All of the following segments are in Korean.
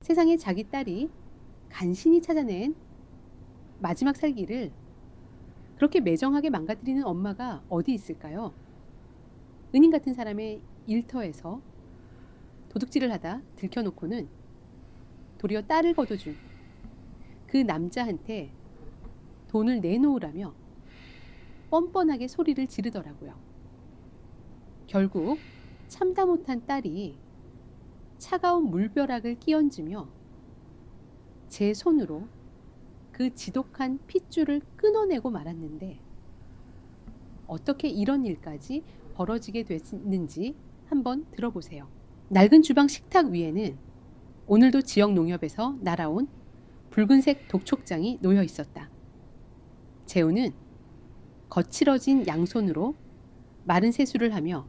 세상에 자기 딸이 간신히 찾아낸 마지막 살기를 그렇게 매정하게 망가뜨리는 엄마가 어디 있을까요? 은인 같은 사람의 일터에서 도둑질을 하다 들켜놓고는 도리어 딸을 거둬준 그 남자한테 돈을 내놓으라며 뻔뻔하게 소리를 지르더라고요. 결국 참다 못한 딸이 차가운 물벼락을 끼얹으며 제 손으로 그 지독한 핏줄을 끊어내고 말았는데, 어떻게 이런 일까지 벌어지게 됐는지 한번 들어보세요. 낡은 주방 식탁 위에는 오늘도 지역 농협에서 날아온 붉은색 독촉장이 놓여 있었다. 재우는 거칠어진 양손으로 마른 세수를 하며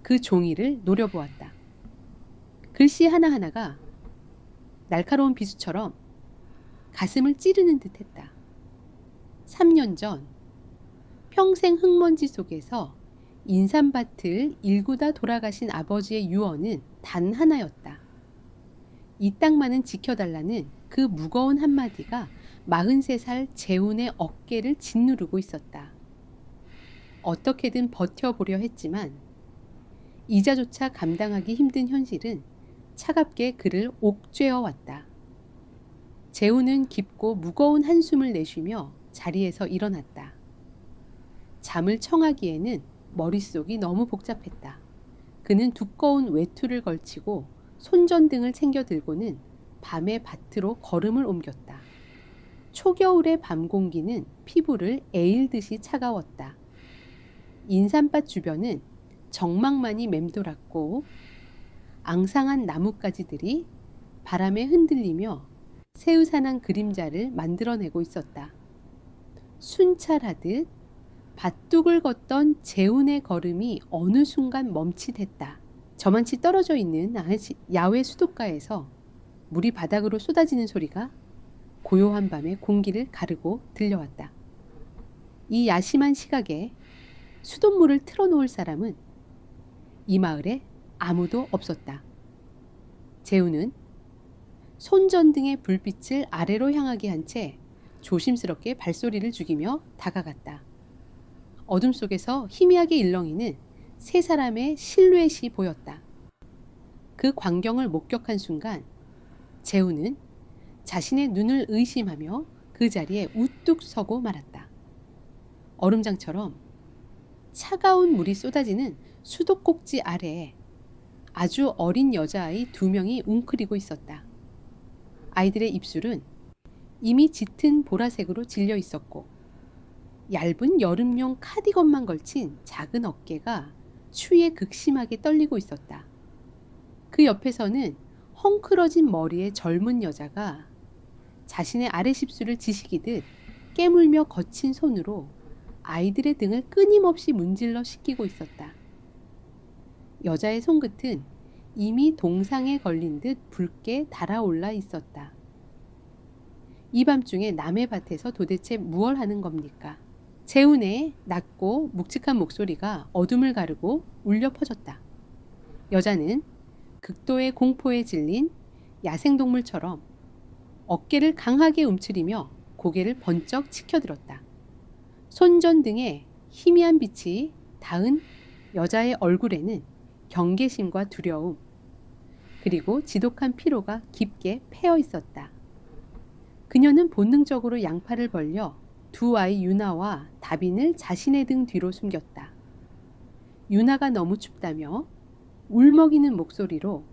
그 종이를 노려보았다. 글씨 하나하나가 날카로운 비수처럼 가슴을 찌르는 듯했다. 3년 전 평생 흙먼지 속에서 인삼밭을 일구다 돌아가신 아버지의 유언은 단 하나였다. 이 땅만은 지켜달라는 그 무거운 한마디가 43살 재훈의 어깨를 짓누르고 있었다. 어떻게든 버텨보려 했지만 이자조차 감당하기 힘든 현실은 차갑게 그를 옥죄어 왔다. 재훈은 깊고 무거운 한숨을 내쉬며 자리에서 일어났다. 잠을 청하기에는 머릿속이 너무 복잡했다. 그는 두꺼운 외투를 걸치고 손전등을 챙겨 들고는 밤의 밭으로 걸음을 옮겼다. 초겨울의 밤 공기는 피부를 에일듯이 차가웠다. 인삼밭 주변은 정막만이 맴돌았고 앙상한 나뭇가지들이 바람에 흔들리며 새우산한 그림자를 만들어내고 있었다. 순찰하듯 밭둑을 걷던 재훈의 걸음이 어느 순간 멈칫했다. 저만치 떨어져 있는 야외 수도가에서 물이 바닥으로 쏟아지는 소리가 고요한 밤의 공기를 가르고 들려왔다. 이 야심한 시각에 수돗물을 틀어놓을 사람은 이 마을에 아무도 없었다. 재훈은 손전등의 불빛을 아래로 향하게 한 채 조심스럽게 발소리를 죽이며 다가갔다. 어둠 속에서 희미하게 일렁이는 세 사람의 실루엣이 보였다. 그 광경을 목격한 순간 재훈은 자신의 눈을 의심하며 그 자리에 우뚝 서고 말았다. 얼음장처럼 차가운 물이 쏟아지는 수도꼭지 아래에 아주 어린 여자아이 2명이 웅크리고 있었다. 아이들의 입술은 이미 짙은 보라색으로 질려 있었고 얇은 여름용 카디건만 걸친 작은 어깨가 추위에 극심하게 떨리고 있었다. 그 옆에서는 헝클어진 머리의 젊은 여자가 자신의 아랫입술을 지식이듯 깨물며 거친 손으로 아이들의 등을 끊임없이 문질러 씻기고 있었다. 여자의 손끝은 이미 동상에 걸린 듯 붉게 달아올라 있었다. 이 밤중에 남의 밭에서 도대체 무얼 하는 겁니까? 재훈의 낮고 묵직한 목소리가 어둠을 가르고 울려 퍼졌다. 여자는 극도의 공포에 질린 야생동물처럼 어깨를 강하게 움츠리며 고개를 번쩍 치켜들었다. 손전등에 희미한 빛이 닿은 여자의 얼굴에는 경계심과 두려움, 그리고 지독한 피로가 깊게 패어 있었다. 그녀는 본능적으로 양팔을 벌려 두 아이 유나와 다빈을 자신의 등 뒤로 숨겼다. 유나가 너무 춥다며 울먹이는 목소리로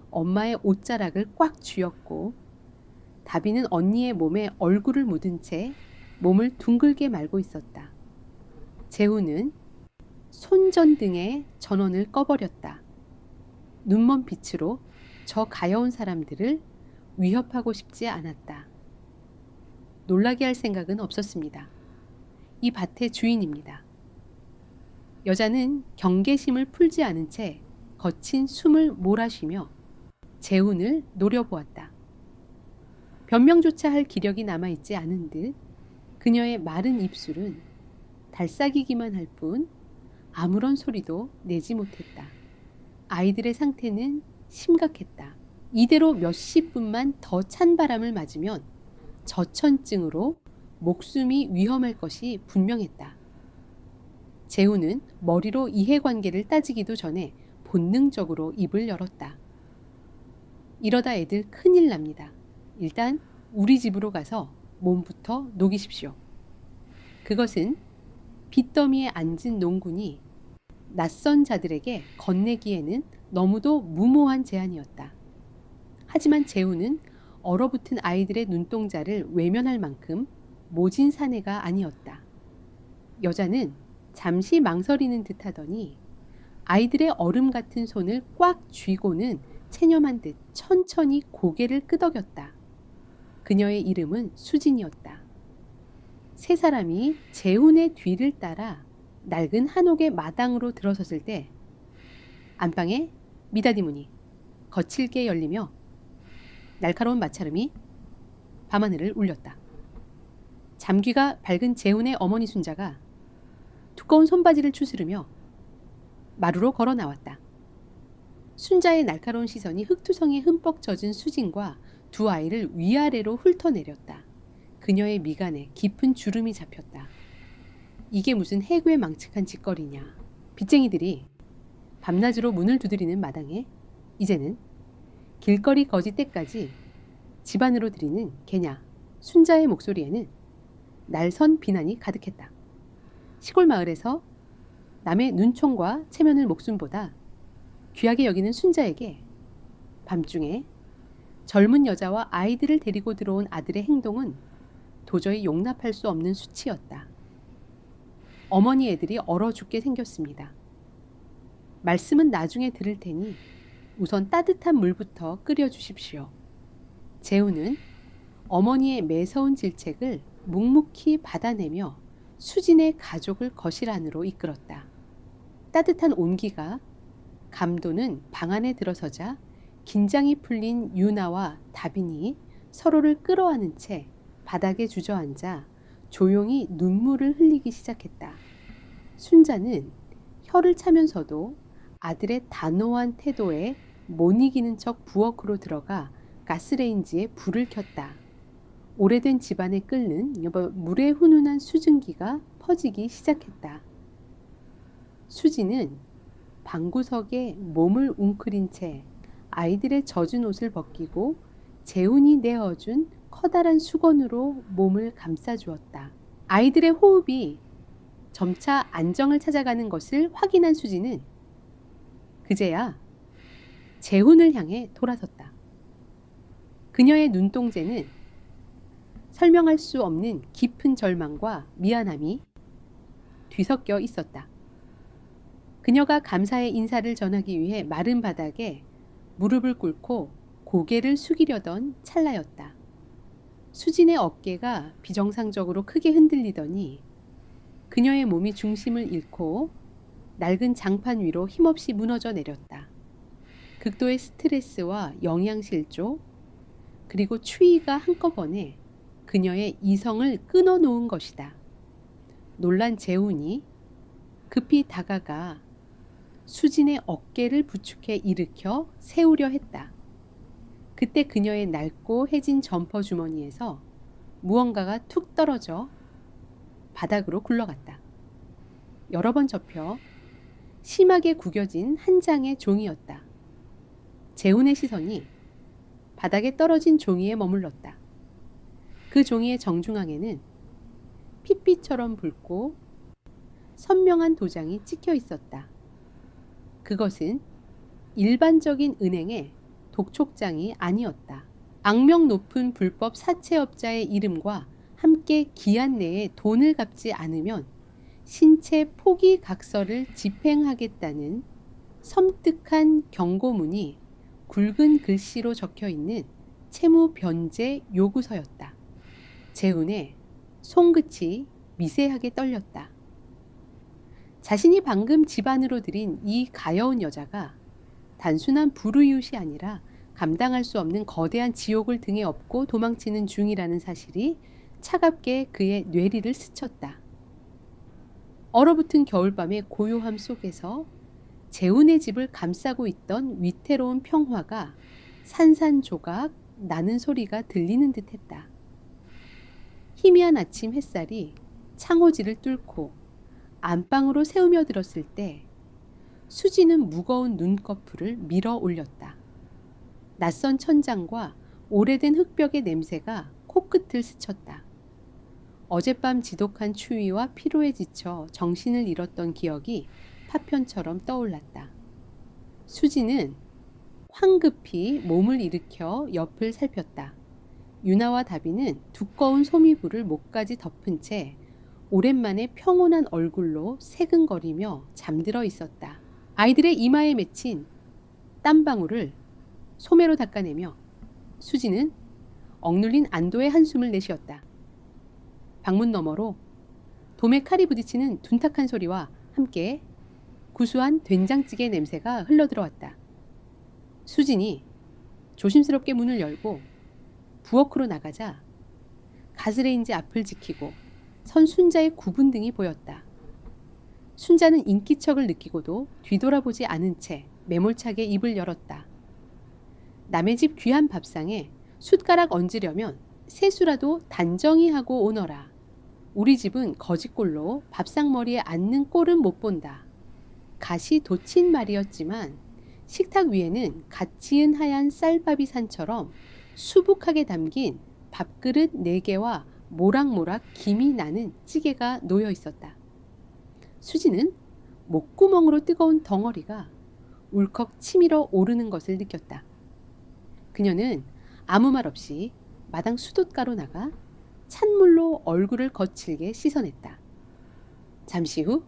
엄마의 옷자락을 꽉 쥐었고 다빈은 언니의 몸에 얼굴을 묻은 채 몸을 둥글게 말고 있었다. 재훈은 손전등의 전원을 꺼버렸다. 눈먼 빛으로 저 가여운 사람들을 위협하고 싶지 않았다. 놀라게 할 생각은 없었습니다. 이 밭의 주인입니다. 여자는 경계심을 풀지 않은 채 거친 숨을 몰아쉬며 재훈을 노려보았다. 변명조차 할 기력이 남아있지 않은 듯 그녀의 마른 입술은 달싹이기만 할 뿐 아무런 소리도 내지 못했다. 아이들의 상태는 심각했다. 이대로 몇십 분만 더 찬 바람을 맞으면 저천증으로 목숨이 위험할 것이 분명했다. 재우는 머리로 이해관계를 따지기도 전에 본능적으로 입을 열었다. 이러다 애들 큰일 납니다. 일단 우리 집으로 가서 몸부터 녹이십시오. 그것은 빚더미에 앉은 농군이 낯선 자들에게 건네기에는 너무도 무모한 제안이었다. 하지만 재우는 얼어붙은 아이들의 눈동자를 외면할 만큼 모진 사내가 아니었다. 여자는 잠시 망설이는 듯 하더니 아이들의 얼음 같은 손을 꽉 쥐고는 체념한 듯 천천히 고개를 끄덕였다. 그녀의 이름은 수진이었다. 세 사람이 재훈의 뒤를 따라 낡은 한옥의 마당으로 들어섰을 때 안방에 미닫이 문이 거칠게 열리며 날카로운 마찰음이 밤하늘을 울렸다. 잠귀가 밝은 재훈의 어머니 순자가 두꺼운 손바지를 추스르며 마루로 걸어 나왔다. 순자의 날카로운 시선이 흙투성이에 흠뻑 젖은 수진과 두 아이를 위아래로 훑어내렸다. 그녀의 미간에 깊은 주름이 잡혔다. 이게 무슨 해구의 망측한 짓거리냐. 빚쟁이들이 밤낮으로 문을 두드리는 마당에 이제는 길거리 거지 때까지 집안으로 들이는 개냐 순자의 목소리에는 날선 비난이 가득했다. 시골 마을에서 남의 눈총과 체면을 목숨보다 귀하게 여기는 순자에게 밤중에 젊은 여자와 아이들을 데리고 들어온 아들의 행동은 도저히 용납할 수 없는 수치였다. 어머니 애들이 얼어 죽게 생겼습니다. 말씀은 나중에 들을 테니 우선 따뜻한 물부터 끓여주십시오. 재우는 어머니의 매서운 질책을 묵묵히 받아내며 수진의 가족을 거실 안으로 이끌었다. 따뜻한 온기가 감도는 방 안에 들어서자 긴장이 풀린 유나와 다빈이 서로를 끌어안은 채 바닥에 주저앉아 조용히 눈물을 흘리기 시작했다. 순자는 혀를 차면서도 아들의 단호한 태도에 못 이기는 척 부엌으로 들어가 가스레인지에 불을 켰다. 오래된 집안에 끓는 물에 훈훈한 수증기가 퍼지기 시작했다. 수지는 방구석에 몸을 웅크린 채 아이들의 젖은 옷을 벗기고 재훈이 내어준 커다란 수건으로 몸을 감싸주었다. 아이들의 호흡이 점차 안정을 찾아가는 것을 확인한 수지는 그제야 재훈을 향해 돌아섰다. 그녀의 눈동자는 설명할 수 없는 깊은 절망과 미안함이 뒤섞여 있었다. 그녀가 감사의 인사를 전하기 위해 마른 바닥에 무릎을 꿇고 고개를 숙이려던 찰나였다. 수진의 어깨가 비정상적으로 크게 흔들리더니 그녀의 몸이 중심을 잃고 낡은 장판 위로 힘없이 무너져 내렸다. 극도의 스트레스와 영양실조 그리고 추위가 한꺼번에 그녀의 이성을 끊어놓은 것이다. 놀란 재훈이 급히 다가가 수진의 어깨를 부축해 일으켜 세우려 했다. 그때 그녀의 낡고 해진 점퍼 주머니에서 무언가가 툭 떨어져 바닥으로 굴러갔다. 여러 번 접혀 심하게 구겨진 한 장의 종이였다. 재훈의 시선이 바닥에 떨어진 종이에 머물렀다. 그 종이의 정중앙에는 핏빛처럼 붉고 선명한 도장이 찍혀 있었다. 그것은 일반적인 은행의 독촉장이 아니었다. 악명 높은 불법 사채업자의 이름과 함께 기한 내에 돈을 갚지 않으면 신체 포기 각서를 집행하겠다는 섬뜩한 경고문이 굵은 글씨로 적혀 있는 채무 변제 요구서였다. 재훈의 손끝이 미세하게 떨렸다. 자신이 방금 집안으로 들인 이 가여운 여자가 단순한 불우이웃이 아니라 감당할 수 없는 거대한 지옥을 등에 업고 도망치는 중이라는 사실이 차갑게 그의 뇌리를 스쳤다. 얼어붙은 겨울밤의 고요함 속에서 재훈의 집을 감싸고 있던 위태로운 평화가 산산조각 나는 소리가 들리는 듯했다. 희미한 아침 햇살이 창호지를 뚫고 안방으로 새우며 들었을 때 수지는 무거운 눈꺼풀을 밀어 올렸다. 낯선 천장과 오래된 흙벽의 냄새가 코끝을 스쳤다. 어젯밤 지독한 추위와 피로에 지쳐 정신을 잃었던 기억이 파편처럼 떠올랐다. 수지는 황급히 몸을 일으켜 옆을 살폈다. 유나와 다비는 두꺼운 소미불을 목까지 덮은 채 오랜만에 평온한 얼굴로 새근거리며 잠들어 있었다. 아이들의 이마에 맺힌 땀방울을 소매로 닦아내며 수지는 억눌린 안도의 한숨을 내쉬었다. 방문 너머로 도매 칼이 부딪히는 둔탁한 소리와 함께 구수한 된장찌개 냄새가 흘러들어왔다. 수진이 조심스럽게 문을 열고 부엌으로 나가자 가스레인지 앞을 지키고 선 순자의 구분 등이 보였다. 순자는 인기척을 느끼고도 뒤돌아보지 않은 채 매몰차게 입을 열었다. 남의 집 귀한 밥상에 숟가락 얹으려면 세수라도 단정히 하고 오너라. 우리 집은 거짓골로 밥상머리에 앉는 꼴은 못 본다. 갓이 돋친 말이었지만 식탁 위에는 갓 지은 하얀 쌀밥이 산처럼 수북하게 담긴 밥그릇 4개와 모락모락 김이 나는 찌개가 놓여 있었다. 수지는 목구멍으로 뜨거운 덩어리가 울컥 치밀어 오르는 것을 느꼈다. 그녀는 아무 말 없이 마당 수돛가로 나가 찬물로 얼굴을 거칠게 씻어냈다. 잠시 후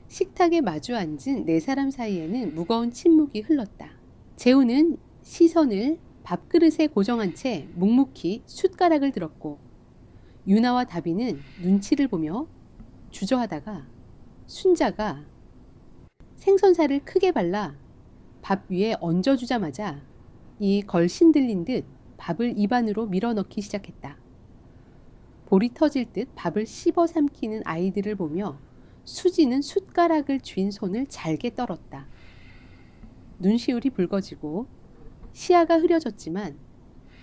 식탁에 마주 앉은 4사람 사이에는 무거운 침묵이 흘렀다. 재우는 시선을 밥그릇에 고정한 채 묵묵히 숟가락을 들었고 유나와 다비는 눈치를 보며 주저하다가 순자가 생선살을 크게 발라 밥 위에 얹어주자마자 이 걸신 들린 듯 밥을 입안으로 밀어넣기 시작했다. 볼이 터질 듯 밥을 씹어 삼키는 아이들을 보며 수지는 숟가락을 쥔 손을 잘게 떨었다. 눈시울이 붉어지고 시야가 흐려졌지만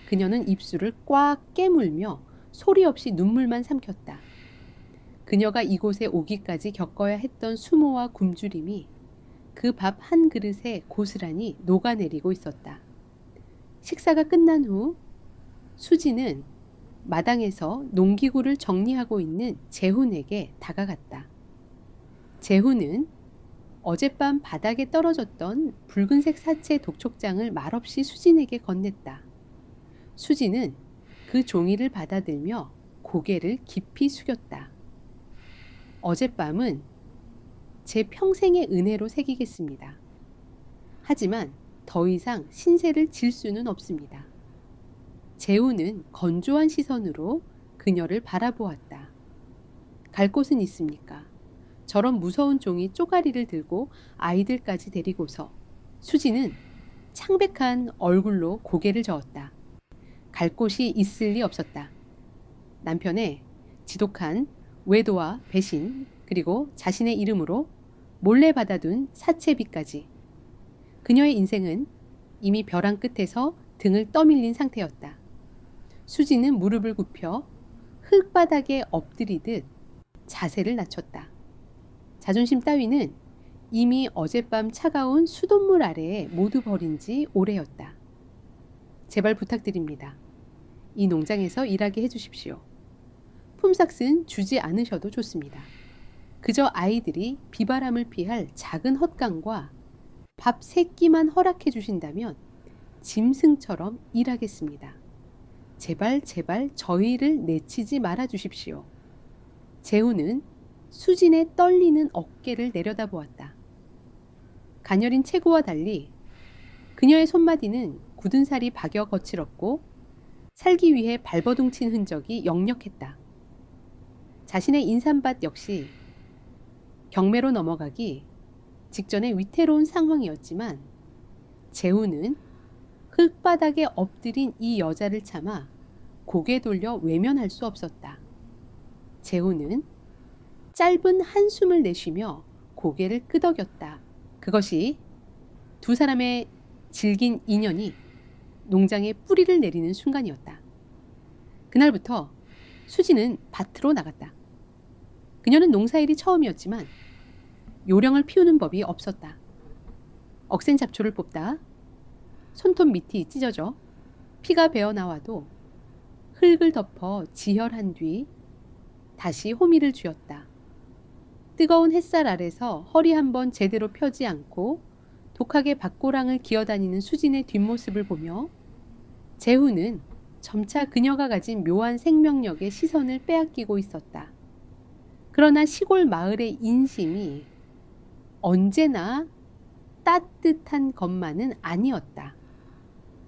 그녀는 입술을 꽉 깨물며 소리 없이 눈물만 삼켰다. 그녀가 이곳에 오기까지 겪어야 했던 수모와 굶주림이 그 밥 한 그릇에 고스란히 녹아내리고 있었다. 식사가 끝난 후 수지는 마당에서 농기구를 정리하고 있는 재훈에게 다가갔다. 재훈은 어젯밤 바닥에 떨어졌던 붉은색 사체 독촉장을 말없이 수진에게 건넸다. 수진은 그 종이를 받아들며 고개를 깊이 숙였다. 어젯밤은 제 평생의 은혜로 새기겠습니다. 하지만 더 이상 신세를 질 수는 없습니다. 재우는 건조한 시선으로 그녀를 바라보았다. 갈 곳은 있습니까? 저런 무서운 종이 쪼가리를 들고 아이들까지 데리고서 수지는 창백한 얼굴로 고개를 저었다. 갈 곳이 있을 리 없었다. 남편의 지독한 외도와 배신 그리고 자신의 이름으로 몰래 받아둔 사채비까지. 그녀의 인생은 이미 벼랑 끝에서 등을 떠밀린 상태였다. 수지는 무릎을 굽혀 흙바닥에 엎드리듯 자세를 낮췄다. 자존심 따위는 이미 어젯밤 차가운 수돗물 아래에 모두 버린 지 오래였다. 제발 부탁드립니다. 이 농장에서 일하게 해주십시오. 품삯은 주지 않으셔도 좋습니다. 그저 아이들이 비바람을 피할 작은 헛강과 밥 3끼만 허락해 주신다면 짐승처럼 일하겠습니다. 제발 저희를 내치지 말아 주십시오. 재우는 수진의 떨리는 어깨를 내려다보았다. 가녀린 체구와 달리 그녀의 손마디는 굳은 살이 박여 거칠었고 살기 위해 발버둥친 흔적이 역력했다. 자신의 인삼밭 역시 경매로 넘어가기 직전의 위태로운 상황이었지만 재우는 흙바닥에 엎드린 이 여자를 참아 고개 돌려 외면할 수 없었다. 재우는 짧은 한숨을 내쉬며 고개를 끄덕였다. 그것이 두 사람의 질긴 인연이 농장에 뿌리를 내리는 순간이었다. 그날부터 수지는 밭으로 나갔다. 그녀는 농사일이 처음이었지만 요령을 피우는 법이 없었다. 억센 잡초를 뽑다 손톱 밑이 찢어져 피가 배어 나와도 흙을 덮어 지혈한 뒤 다시 호미를 쥐었다. 뜨거운 햇살 아래서 허리 한번 제대로 펴지 않고 독하게 밭고랑을 기어다니는 수진의 뒷모습을 보며 재훈은 점차 그녀가 가진 묘한 생명력에 시선을 빼앗기고 있었다. 그러나 시골 마을의 인심이 언제나 따뜻한 것만은 아니었다.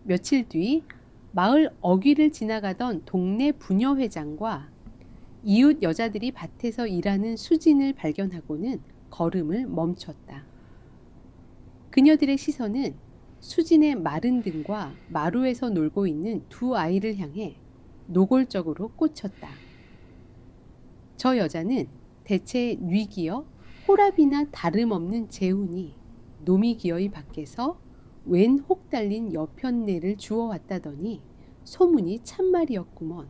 며칠 뒤 마을 어귀를 지나가던 동네 부녀회장과 이웃 여자들이 밭에서 일하는 수진을 발견하고는 걸음을 멈췄다. 그녀들의 시선은 수진의 마른 등과 마루에서 놀고 있는 두 아이를 향해 노골적으로 꽂혔다. 저 여자는 대체 뉘기어 호랍이나 다름없는 재훈이 노미기어이 밖에서 웬 혹 달린 여편네를 주워왔다더니 소문이 참말이었구먼.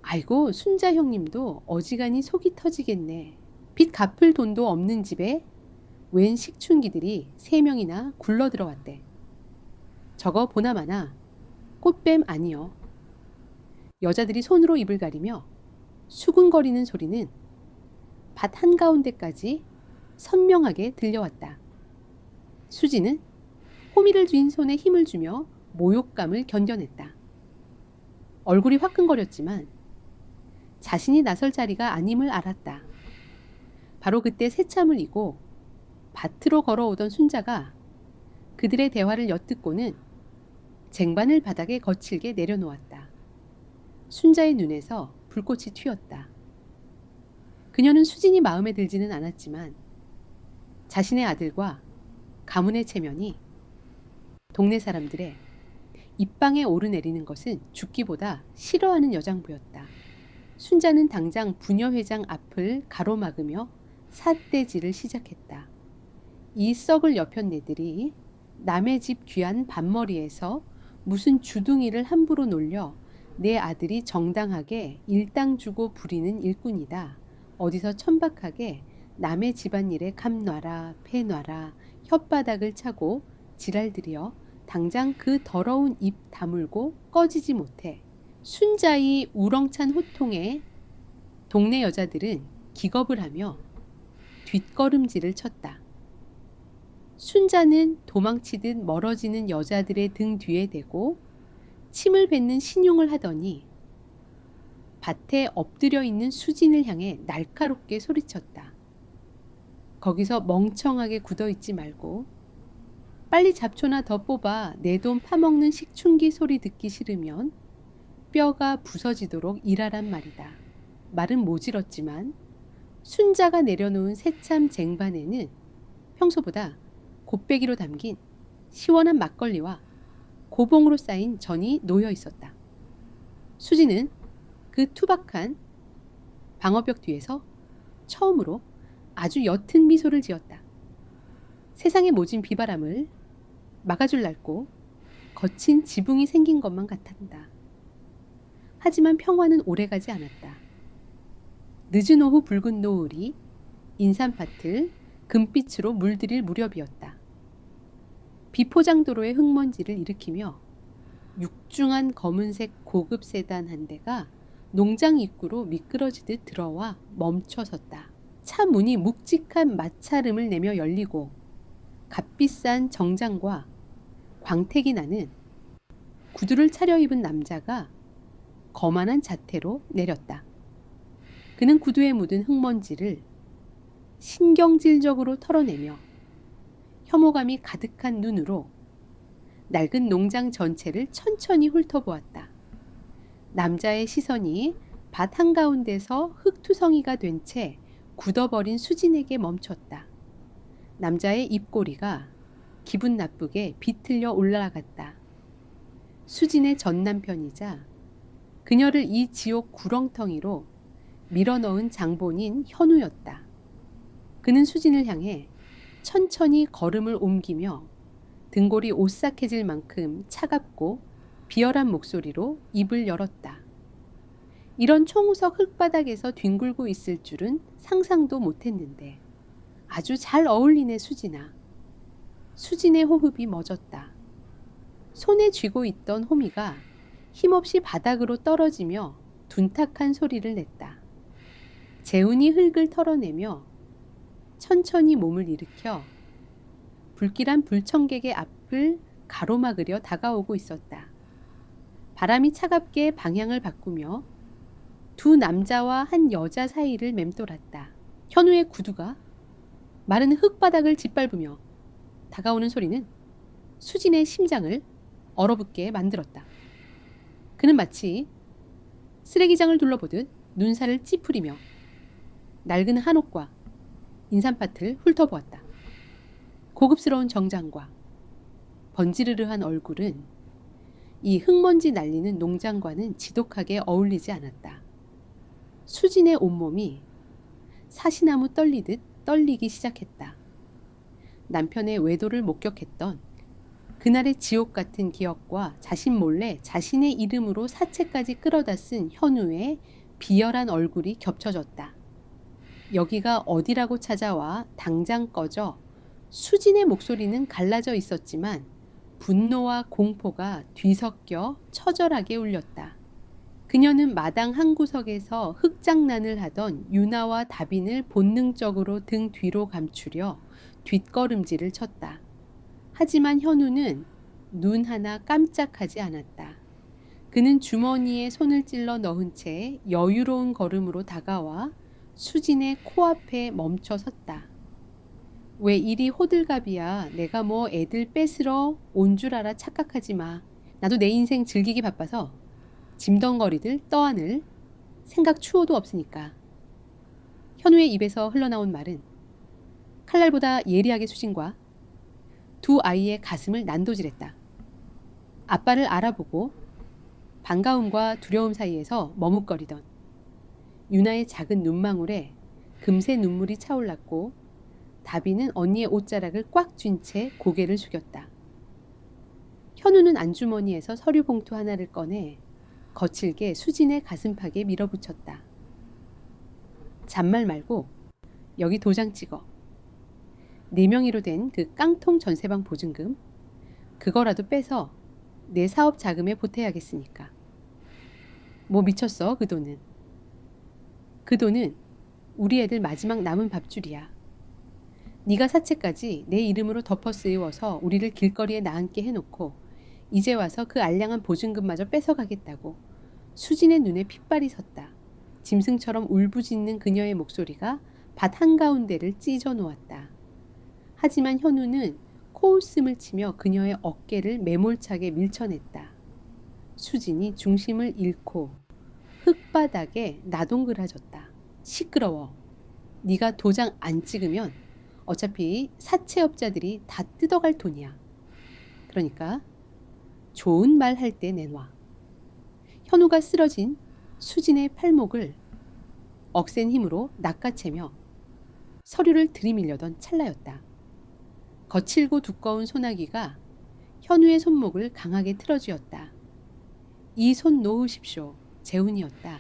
아이고 순자 형님도 어지간히 속이 터지겠네. 빚 갚을 돈도 없는 집에 웬 식충기들이 3명이나 굴러 들어왔대. 저거 보나마나 꽃뱀 아니여. 여자들이 손으로 입을 가리며 수군거리는 소리는 밭 한가운데까지 선명하게 들려왔다. 수지는 호미를 쥔 손에 힘을 주며 모욕감을 견뎌냈다. 얼굴이 화끈거렸지만 자신이 나설 자리가 아님을 알았다. 바로 그때 새참을 이고 밭으로 걸어오던 순자가 그들의 대화를 엿듣고는 쟁반을 바닥에 거칠게 내려놓았다. 순자의 눈에서 불꽃이 튀었다. 그녀는 수진이 마음에 들지는 않았지만 자신의 아들과 가문의 체면이 동네 사람들의 입방에 오르내리는 것은 죽기보다 싫어하는 여장부였다. 순자는 당장 부녀회장 앞을 가로막으며 삿대질을 시작했다. 이 썩을 여편네들이 남의 집 귀한 밭머리에서 무슨 주둥이를 함부로 놀려 내 아들이 정당하게 일당 주고 부리는 일꾼이다. 어디서 천박하게 남의 집안일에 감 놔라 패 놔라 혓바닥을 차고 지랄들여 당장 그 더러운 입 다물고 꺼지지 못해. 순자의 우렁찬 호통에 동네 여자들은 기겁을 하며 뒷걸음질을 쳤다. 순자는 도망치듯 멀어지는 여자들의 등 뒤에 대고 침을 뱉는 신용을 하더니 밭에 엎드려 있는 수진을 향해 날카롭게 소리쳤다. 거기서 멍청하게 굳어있지 말고 빨리 잡초나 더 뽑아 내 돈 파먹는 식충기 소리 듣기 싫으면 뼈가 부서지도록 일하란 말이다. 말은 모질었지만 순자가 내려놓은 새참 쟁반에는 평소보다 곱배기로 담긴 시원한 막걸리와 고봉으로 쌓인 전이 놓여 있었다. 수지는 그 투박한 방어벽 뒤에서 처음으로 아주 옅은 미소를 지었다. 세상에 모진 비바람을 막아줄 낡고 거친 지붕이 생긴 것만 같았다. 하지만 평화는 오래가지 않았다. 늦은 오후 붉은 노을이 인삼밭을 금빛으로 물들일 무렵이었다. 비포장도로의 흙먼지를 일으키며 육중한 검은색 고급 세단 한 대가 농장 입구로 미끄러지듯 들어와 멈춰섰다. 차 문이 묵직한 마찰음을 내며 열리고 값비싼 정장과 광택이 나는 구두를 차려입은 남자가 거만한 자태로 내렸다. 그는 구두에 묻은 흙먼지를 신경질적으로 털어내며 혐오감이 가득한 눈으로 낡은 농장 전체를 천천히 훑어보았다. 남자의 시선이 밭 한가운데서 흙투성이가 된 채 굳어버린 수진에게 멈췄다. 남자의 입꼬리가 기분 나쁘게 비틀려 올라갔다. 수진의 전 남편이자 그녀를 이 지옥 구렁텅이로 밀어넣은 장본인 현우였다. 그는 수진을 향해 천천히 걸음을 옮기며 등골이 오싹해질 만큼 차갑고 비열한 목소리로 입을 열었다. 이런 총우석 흙바닥에서 뒹굴고 있을 줄은 상상도 못했는데 아주 잘 어울리네 수진아. 수진의 호흡이 멎었다. 손에 쥐고 있던 호미가 힘없이 바닥으로 떨어지며 둔탁한 소리를 냈다. 재훈이 흙을 털어내며 천천히 몸을 일으켜 불길한 불청객의 앞을 가로막으려 다가오고 있었다. 바람이 차갑게 방향을 바꾸며 두 남자와 한 여자 사이를 맴돌았다. 현우의 구두가 마른 흙바닥을 짓밟으며 다가오는 소리는 수진의 심장을 얼어붙게 만들었다. 그는 마치 쓰레기장을 둘러보듯 눈살을 찌푸리며 낡은 한옥과 인삼밭을 훑어보았다. 고급스러운 정장과 번지르르한 얼굴은 이 흙먼지 날리는 농장과는 지독하게 어울리지 않았다. 수진의 온몸이 사시나무 떨리듯 떨리기 시작했다. 남편의 외도를 목격했던 그날의 지옥 같은 기억과 자신 몰래 자신의 이름으로 사채까지 끌어다 쓴 현우의 비열한 얼굴이 겹쳐졌다. 여기가 어디라고 찾아와 당장 꺼져. 수진의 목소리는 갈라져 있었지만 분노와 공포가 뒤섞여 처절하게 울렸다. 그녀는 마당 한 구석에서 흙장난을 하던 유나와 다빈을 본능적으로 등 뒤로 감추려 뒷걸음질을 쳤다. 하지만 현우는 눈 하나 깜짝하지 않았다. 그는 주머니에 손을 찔러 넣은 채 여유로운 걸음으로 다가와 수진의 코앞에 멈춰 섰다. 왜 이리 호들갑이야. 내가 뭐 애들 뺏으러 온 줄 알아. 착각하지 마. 나도 내 인생 즐기기 바빠서 짐덩거리들 떠안을 생각 추호도 없으니까. 현우의 입에서 흘러나온 말은 칼날보다 예리하게 수진과 두 아이의 가슴을 난도질했다. 아빠를 알아보고 반가움과 두려움 사이에서 머뭇거리던 유나의 작은 눈망울에 금세 눈물이 차올랐고 다비는 언니의 옷자락을 꽉 쥔 채 고개를 숙였다. 현우는 안주머니에서 서류 봉투 하나를 꺼내 거칠게 수진의 가슴팍에 밀어붙였다. 잔말 말고 여기 도장 찍어. 네 명의로 된 그 깡통 전세방 보증금 그거라도 빼서 내 사업 자금에 보태야겠으니까. 뭐 미쳤어 그 돈은. 그 돈은 우리 애들 마지막 남은 밥줄이야. 네가 사채까지 내 이름으로 덮어 쓰이워서 우리를 길거리에 나앉게 해놓고 이제 와서 그 알량한 보증금마저 뺏어가겠다고. 수진의 눈에 핏발이 섰다. 짐승처럼 울부짖는 그녀의 목소리가 밭 한가운데를 찢어 놓았다. 하지만 현우는 코웃음을 치며 그녀의 어깨를 매몰차게 밀쳐냈다. 수진이 중심을 잃고 흙바닥에 나동그라졌다. 시끄러워. 네가 도장 안 찍으면 어차피 사채업자들이 다 뜯어갈 돈이야. 그러니까 좋은 말 할 때 내놔. 현우가 쓰러진 수진의 팔목을 억센 힘으로 낚아채며 서류를 들이밀려던 찰나였다. 거칠고 두꺼운 소나기가 현우의 손목을 강하게 틀어쥐었다. 이 손 놓으십시오. 재훈이었다.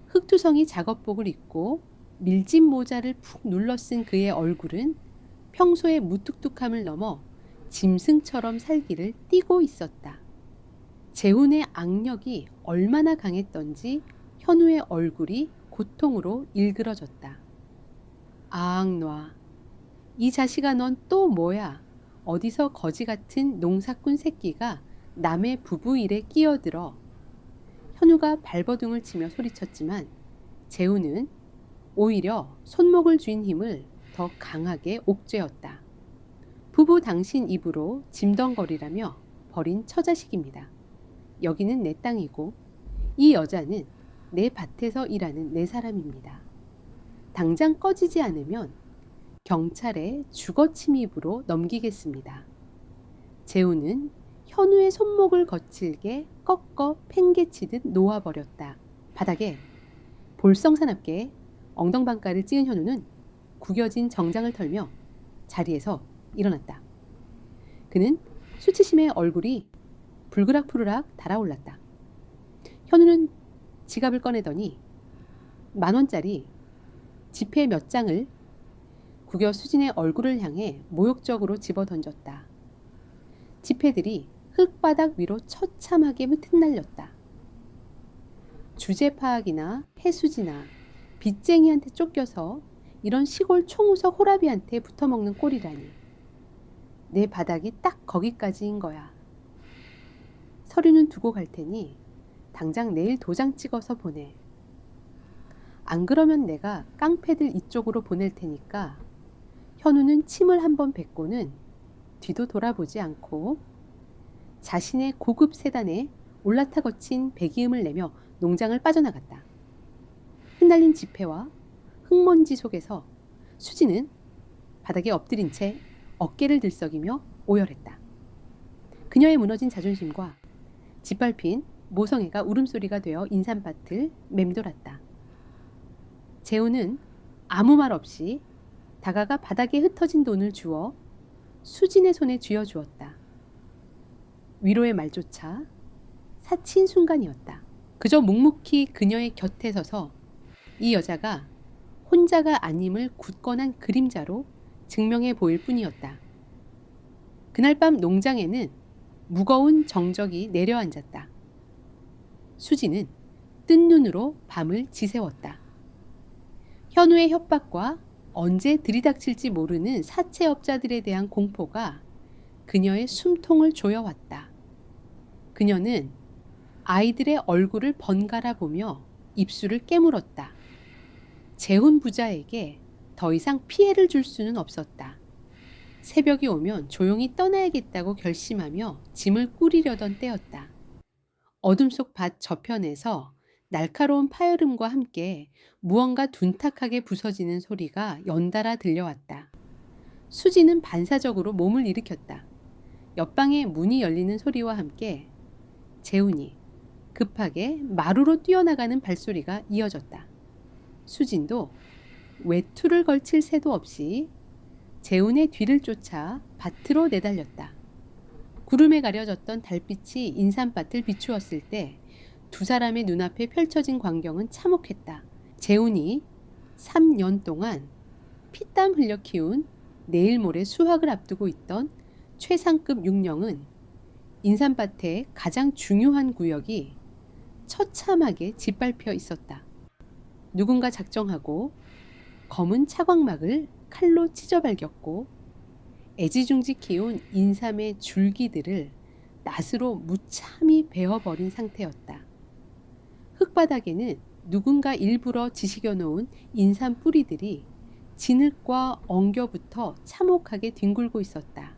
흙투성이 작업복을 입고 밀짚 모자를 푹 눌러 쓴 그의 얼굴은 평소의 무뚝뚝함을 넘어 짐승처럼 살기를 띠고 있었다. 재훈의 악력이 얼마나 강했던지 현우의 얼굴이 고통으로 일그러졌다. 아악 놔. 이 자식아 넌 또 뭐야. 어디서 거지 같은 농사꾼 새끼가 남의 부부 일에 끼어들어. 현우가 발버둥을 치며 소리쳤지만 재훈은 오히려 손목을 쥔 힘을 더 강하게 옥죄었다. 부부 당신 입으로 짐덩거리라며 버린 처자식입니다. 여기는 내 땅이고 이 여자는 내 밭에서 일하는 내 사람입니다. 당장 꺼지지 않으면 경찰에 주거 침입으로 넘기겠습니다. 재훈은 현우의 손목을 거칠게 꺾어 팽개치듯 놓아버렸다. 바닥에 볼썽사납게 엉덩방가를 찍은 현우는 구겨진 정장을 털며 자리에서 일어났다. 그는 수치심에 얼굴이 불그락푸르락 달아올랐다. 현우는 지갑을 꺼내더니 10,000원짜리 지폐 몇 장을 구겨 수진의 얼굴을 향해 모욕적으로 집어던졌다. 지폐들이 흙바닥 위로 처참하게 흩날렸다. 주제 파악이나 해수지나 빚쟁이한테 쫓겨서 이런 시골 총우석 호라비한테 붙어먹는 꼴이라니. 내 바닥이 딱 거기까지인 거야. 서류는 두고 갈 테니 당장 내일 도장 찍어서 보내. 안 그러면 내가 깡패들 이쪽으로 보낼 테니까. 현우는 침을 한번 뱉고는 뒤도 돌아보지 않고 자신의 고급 세단에 올라타 거친 배기음을 내며 농장을 빠져나갔다. 흩날린 지폐와 흙먼지 속에서 수지는 바닥에 엎드린 채 어깨를 들썩이며 오열했다. 그녀의 무너진 자존심과 짓밟힌 모성애가 울음소리가 되어 인삼밭을 맴돌았다. 재우는 아무 말 없이 다가가 바닥에 흩어진 돈을 주워 수진의 손에 쥐어주었다. 위로의 말조차 사친 순간이었다. 그저 묵묵히 그녀의 곁에 서서 이 여자가 혼자가 아님을 굳건한 그림자로 증명해 보일 뿐이었다. 그날 밤 농장에는 무거운 정적이 내려앉았다. 수지는 뜬 눈으로 밤을 지새웠다. 현우의 협박과 언제 들이닥칠지 모르는 사채업자들에 대한 공포가 그녀의 숨통을 조여왔다. 그녀는 아이들의 얼굴을 번갈아 보며 입술을 깨물었다. 재혼 부자에게 더 이상 피해를 줄 수는 없었다. 새벽이 오면 조용히 떠나야겠다고 결심하며 짐을 꾸리려던 때였다. 어둠 속 밭 저편에서 날카로운 파열음과 함께 무언가 둔탁하게 부서지는 소리가 연달아 들려왔다. 수지는 반사적으로 몸을 일으켰다. 옆방의 문이 열리는 소리와 함께 재훈이 급하게 마루로 뛰어나가는 발소리가 이어졌다. 수진도 외투를 걸칠 새도 없이 재훈의 뒤를 쫓아 밭으로 내달렸다. 구름에 가려졌던 달빛이 인삼밭을 비추었을 때 두 사람의 눈앞에 펼쳐진 광경은 참혹했다. 재훈이 3년 동안 피땀 흘려 키운 내일 모레 수확을 앞두고 있던 최상급 육령은 인삼밭의 가장 중요한 구역이 처참하게 짓밟혀 있었다. 누군가 작정하고 검은 차광막을 칼로 찢어발겼고 애지중지 키운 인삼의 줄기들을 낫으로 무참히 베어버린 상태였다. 흙바닥에는 누군가 일부러 지식여 놓은 인삼 뿌리들이 진흙과 엉겨붙어 참혹하게 뒹굴고 있었다.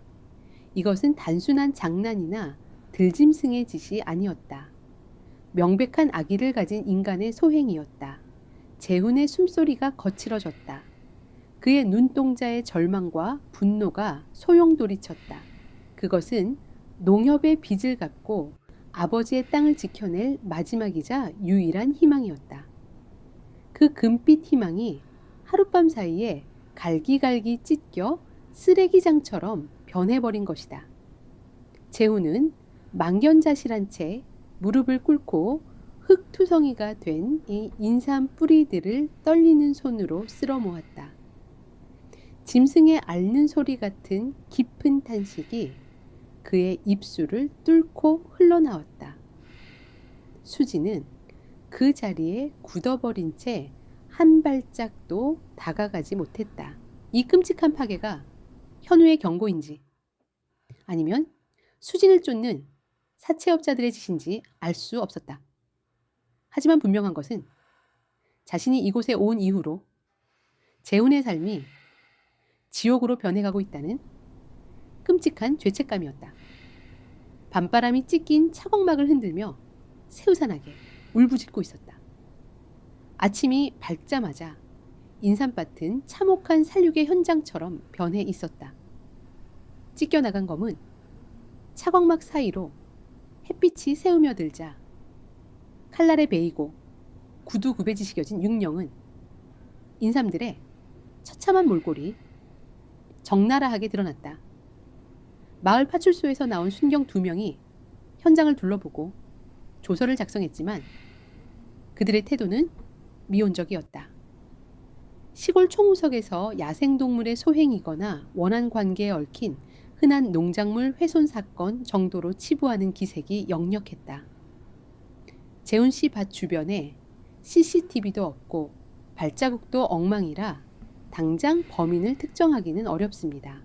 이것은 단순한 장난이나 들짐승의 짓이 아니었다. 명백한 악의를 가진 인간의 소행이었다. 재훈의 숨소리가 거칠어졌다. 그의 눈동자의 절망과 분노가 소용돌이쳤다. 그것은 농협의 빚을 갚고 아버지의 땅을 지켜낼 마지막이자 유일한 희망이었다. 그 금빛 희망이 하룻밤 사이에 갈기갈기 찢겨 쓰레기장처럼 변해버린 것이다. 재훈은 망연자실한 채 무릎을 꿇고 흙투성이가 된 이 인삼 뿌리들을 떨리는 손으로 쓸어 모았다. 짐승의 앓는 소리 같은 깊은 탄식이 그의 입술을 뚫고 흘러나왔다. 수지는 그 자리에 굳어버린 채 한 발짝도 다가가지 못했다. 이 끔찍한 파괴가 현우의 경고인지 아니면 수진을 쫓는 사채업자들의 짓인지 알 수 없었다. 하지만 분명한 것은 자신이 이곳에 온 이후로 재훈의 삶이 지옥으로 변해가고 있다는 끔찍한 죄책감이었다. 밤바람이 찢긴 차광막을 흔들며 새우산하게 울부짖고 있었다. 아침이 밝자마자 인삼밭은 참혹한 살육의 현장처럼 변해 있었다. 찢겨나간 검은 차광막 사이로 햇빛이 새우며들자 칼날에 베이고 구두구배지식여진 육령은 인삼들의 처참한 몰골이 적나라하게 드러났다. 마을 파출소에서 나온 순경 2명이 현장을 둘러보고 조서를 작성했지만 그들의 태도는 미온적이었다. 시골 총무석에서 야생동물의 소행이거나 원한 관계에 얽힌 흔한 농작물 훼손 사건 정도로 치부하는 기색이 역력했다. 재훈 씨 밭 주변에 CCTV도 없고 발자국도 엉망이라 당장 범인을 특정하기는 어렵습니다.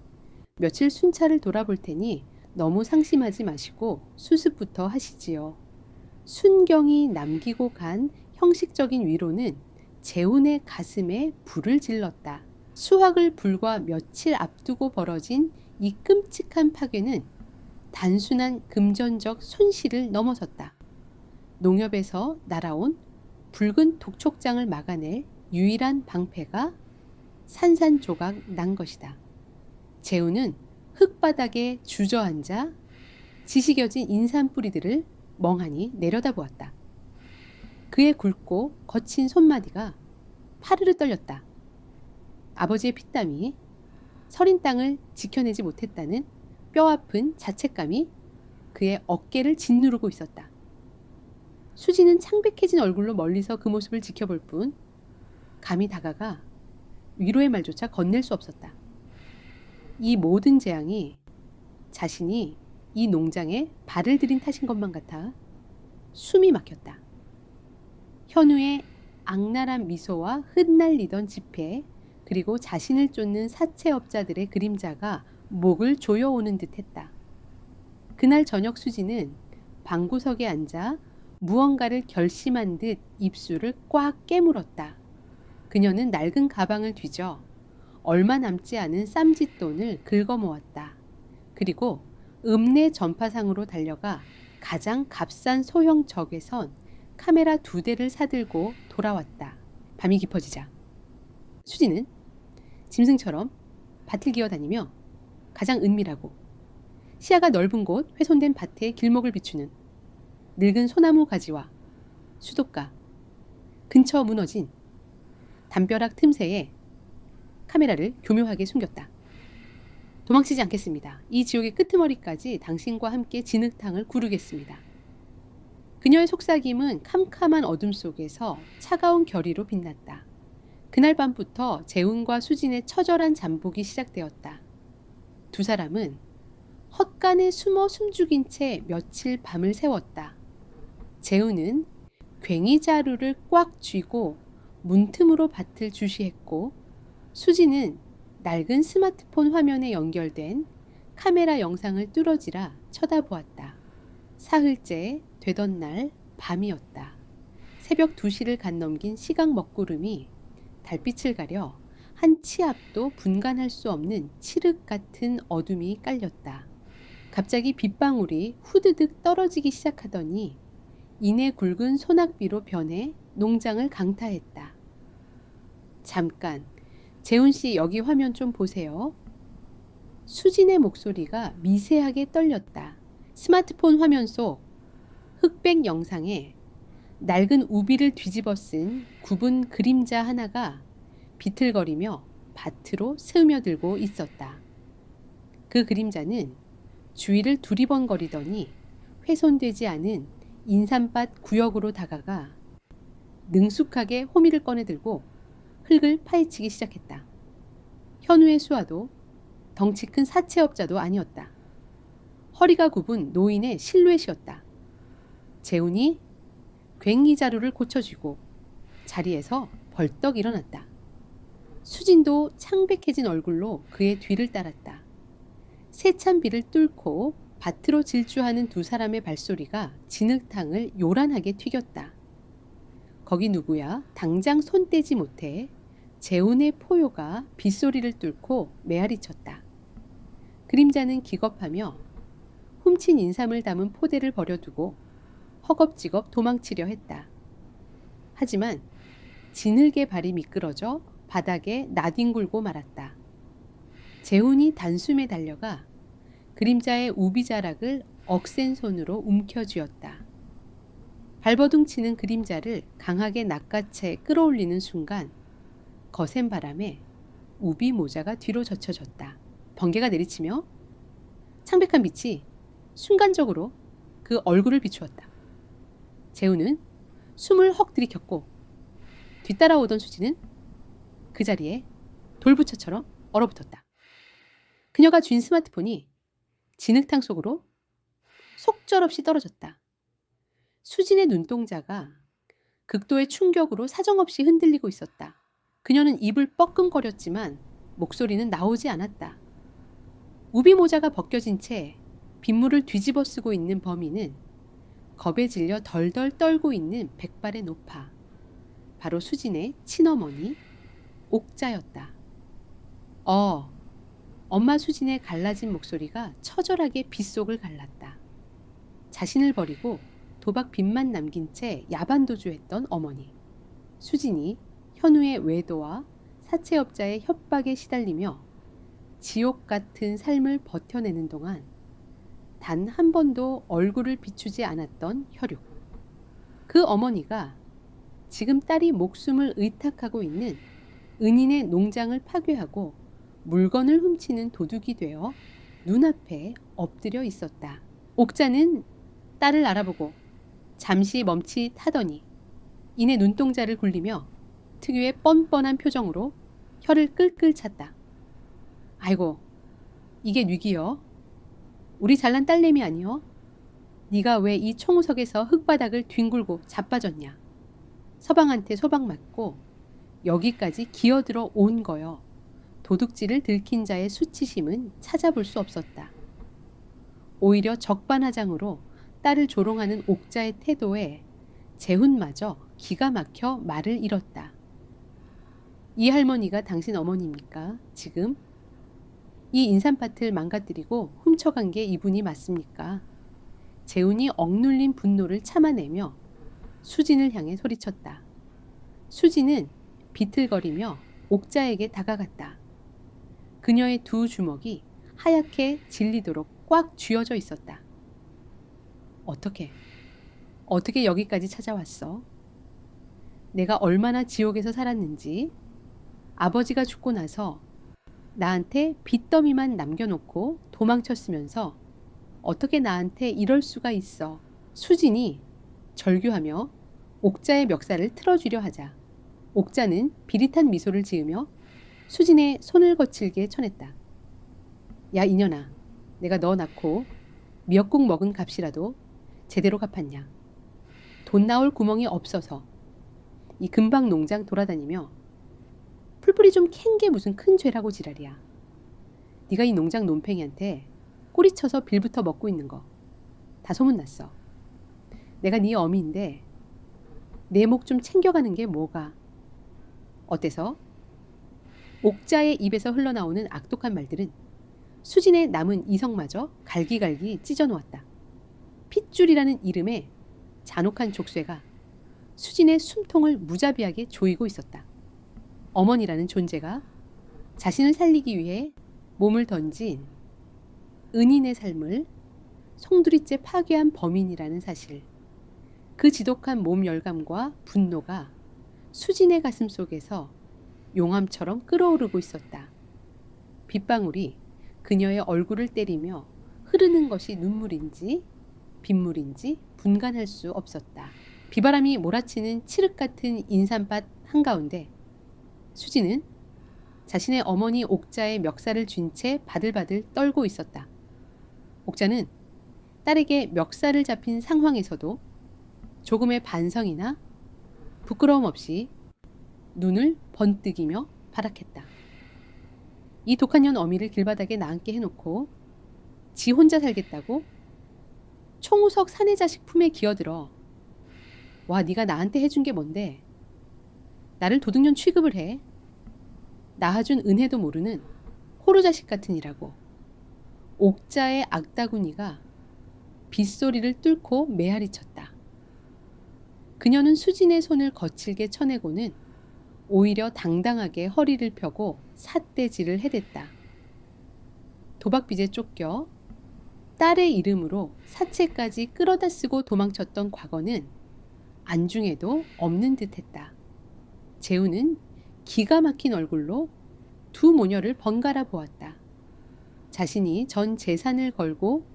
며칠 순찰을 돌아볼 테니 너무 상심하지 마시고 수습부터 하시지요. 순경이 남기고 간 형식적인 위로는 재훈의 가슴에 불을 질렀다. 수확을 불과 며칠 앞두고 벌어진 이 끔찍한 파괴는 단순한 금전적 손실을 넘어섰다. 농협에서 날아온 붉은 독촉장을 막아낼 유일한 방패가 산산조각 난 것이다. 재훈은 흙바닥에 주저앉아 지식여진 인삼 뿌리들을 멍하니 내려다보았다. 그의 굵고 거친 손마디가 파르르 떨렸다. 아버지의 피땀이 서린 땅을 지켜내지 못했다는 뼈아픈 자책감이 그의 어깨를 짓누르고 있었다. 수지는 창백해진 얼굴로 멀리서 그 모습을 지켜볼 뿐 감히 다가가 위로의 말조차 건넬 수 없었다. 이 모든 재앙이 자신이 이 농장에 발을 들인 탓인 것만 같아 숨이 막혔다. 현우의 악랄한 미소와 흩날리던 지폐 그리고 자신을 쫓는 사채업자들의 그림자가 목을 조여오는 듯 했다. 그날 저녁 수지는 방구석에 앉아 무언가를 결심한 듯 입술을 꽉 깨물었다. 그녀는 낡은 가방을 뒤져 얼마 남지 않은 쌈짓돈을 긁어모았다. 그리고 읍내 전파상으로 달려가 가장 값싼 소형 적외선 카메라 2대를 사들고 돌아왔다. 밤이 깊어지자 수지는 짐승처럼 밭을 기어다니며 가장 은밀하고 시야가 넓은 곳 훼손된 밭의 길목을 비추는 늙은 소나무 가지와 수도가, 근처 무너진 담벼락 틈새에 카메라를 교묘하게 숨겼다. 도망치지 않겠습니다. 이 지옥의 끄트머리까지 당신과 함께 진흙탕을 구르겠습니다. 그녀의 속삭임은 캄캄한 어둠 속에서 차가운 결의로 빛났다. 그날 밤부터 재훈과 수진의 처절한 잠복이 시작되었다. 두 사람은 헛간에 숨어 숨죽인 채 며칠 밤을 새웠다. 재훈은 괭이자루를 꽉 쥐고 문틈으로 밭을 주시했고 수지는 낡은 스마트폰 화면에 연결된 카메라 영상을 뚫어지라 쳐다보았다. 사흘째 되던 날 밤이었다. 새벽 2시를 갓 넘긴 시각 먹구름이 달빛을 가려 한 치 앞도 분간할 수 없는 칠흑 같은 어둠이 깔렸다. 갑자기 빗방울이 후드득 떨어지기 시작하더니 이내 굵은 소낙비로 변해 농장을 강타했다. 잠깐, 재훈 씨 여기 화면 좀 보세요. 수진의 목소리가 미세하게 떨렸다. 스마트폰 화면 속 흑백 영상에 낡은 우비를 뒤집어 쓴 굽은 그림자 하나가 비틀거리며 밭으로 스며들고 있었다. 그 그림자는 주위를 두리번거리더니 훼손되지 않은 인삼밭 구역으로 다가가 능숙하게 호미를 꺼내들고 흙을 파헤치기 시작했다. 현우의 수아도 덩치 큰 사채업자도 아니었다. 허리가 굽은 노인의 실루엣이었다. 재훈이 괭이자루를 고쳐쥐고 자리에서 벌떡 일어났다. 수진도 창백해진 얼굴로 그의 뒤를 따랐다. 세찬 비를 뚫고 밭으로 질주하는 두 사람의 발소리가 진흙탕을 요란하게 튀겼다. 거기 누구야? 당장 손 떼지 못해 재훈의 포효가 빗소리를 뚫고 메아리쳤다. 그림자는 기겁하며 훔친 인삼을 담은 포대를 버려두고 허겁지겁 도망치려 했다. 하지만 진흙의 발이 미끄러져 바닥에 나뒹굴고 말았다. 재훈이 단숨에 달려가 그림자의 우비자락을 억센 손으로 움켜쥐었다. 발버둥 치는 그림자를 강하게 낚아채 끌어올리는 순간 거센 바람에 우비 모자가 뒤로 젖혀졌다. 번개가 내리치며 창백한 빛이 순간적으로 그 얼굴을 비추었다. 재우는 숨을 헉 들이켰고 뒤따라오던 수지는 그 자리에 돌부처처럼 얼어붙었다. 그녀가 쥔 스마트폰이 진흙탕 속으로 속절없이 떨어졌다. 수진의 눈동자가 극도의 충격으로 사정없이 흔들리고 있었다. 그녀는 입을 뻐끔거렸지만 목소리는 나오지 않았다. 우비 모자가 벗겨진 채 빗물을 뒤집어 쓰고 있는 범인은 겁에 질려 덜덜 떨고 있는 백발의 노파. 바로 수진의 친어머니 옥자였다. 엄마 수진의 갈라진 목소리가 처절하게 빗속을 갈랐다. 자신을 버리고 도박 빚만 남긴 채 야반도주했던 어머니. 수진이 현우의 외도와 사채업자의 협박에 시달리며 지옥 같은 삶을 버텨내는 동안 단 한 번도 얼굴을 비추지 않았던 혈육. 그 어머니가 지금 딸이 목숨을 의탁하고 있는 은인의 농장을 파괴하고 물건을 훔치는 도둑이 되어 눈앞에 엎드려 있었다. 옥자는 딸을 알아보고 잠시 멈칫하더니 이내 눈동자를 굴리며 특유의 뻔뻔한 표정으로 혀를 끌끌 찼다. 아이고, 이게 뉘기여? 우리 잘난 딸내미 아니여? 네가 왜 이 총우석에서 흙바닥을 뒹굴고 자빠졌냐? 서방한테 소방 맞고 여기까지 기어들어 온 거여. 도둑질을 들킨 자의 수치심은 찾아볼 수 없었다. 오히려 적반하장으로 딸을 조롱하는 옥자의 태도에 재훈마저 기가 막혀 말을 잃었다. 이 할머니가 당신 어머니입니까? 지금? 이 인삼밭을 망가뜨리고 훔쳐간 게 이분이 맞습니까? 재훈이 억눌린 분노를 참아내며 수진을 향해 소리쳤다. 수진은 비틀거리며 옥자에게 다가갔다. 그녀의 두 주먹이 하얗게 질리도록 꽉 쥐어져 있었다. 어떻게 여기까지 찾아왔어? 내가 얼마나 지옥에서 살았는지, 아버지가 죽고 나서 나한테 빚더미만 남겨놓고 도망쳤으면서 어떻게 나한테 이럴 수가 있어. 수진이 절규하며 옥자의 멱살을 틀어주려 하자 옥자는 비릿한 미소를 지으며 수진의 손을 거칠게 쳐냈다. 야 이년아, 내가 너 낳고 미역국 먹은 값이라도 제대로 갚았냐. 돈 나올 구멍이 없어서 이 근방 농장 돌아다니며 풀뿌리 좀 캔 게 무슨 큰 죄라고 지랄이야. 네가 이 농장 논팽이한테 꼬리쳐서 빌부터 먹고 있는 거 다 소문났어. 내가 네 어미인데 내 목 좀 챙겨가는 게 뭐가. 어때서? 옥자의 입에서 흘러나오는 악독한 말들은 수진의 남은 이성마저 갈기갈기 찢어놓았다. 핏줄이라는 이름의 잔혹한 족쇄가 수진의 숨통을 무자비하게 조이고 있었다. 어머니라는 존재가 자신을 살리기 위해 몸을 던진 은인의 삶을 송두리째 파괴한 범인이라는 사실. 그 지독한 몸 열감과 분노가 수진의 가슴 속에서 용암처럼 끓어오르고 있었다. 빗방울이 그녀의 얼굴을 때리며 흐르는 것이 눈물인지 빗물인지 분간할 수 없었다. 비바람이 몰아치는 칠흑 같은 인삼밭 한가운데 수진은 자신의 어머니 옥자의 멱살을 쥔 채 바들바들 떨고 있었다. 옥자는 딸에게 멱살을 잡힌 상황에서도 조금의 반성이나 부끄러움 없이 눈을 번뜩이며 발악했다. 이 독한 년 어미를 길바닥에 나앉게 해놓고 지 혼자 살겠다고 총우석 사내 자식 품에 기어들어. 와, 네가 나한테 해준 게 뭔데? 나를 도둑년 취급을 해. 낳아준 은혜도 모르는 호루자식 같은 이라고. 옥자의 악다구니가 빗소리를 뚫고 메아리쳤다. 그녀는 수진의 손을 거칠게 쳐내고는 오히려 당당하게 허리를 펴고 삿대질을 해댔다. 도박빚에 쫓겨 딸의 이름으로 사채까지 끌어다 쓰고 도망쳤던 과거는 안중에도 없는 듯했다. 재우는 기가 막힌 얼굴로 두 모녀를 번갈아 보았다. 자신이 전 재산을 걸고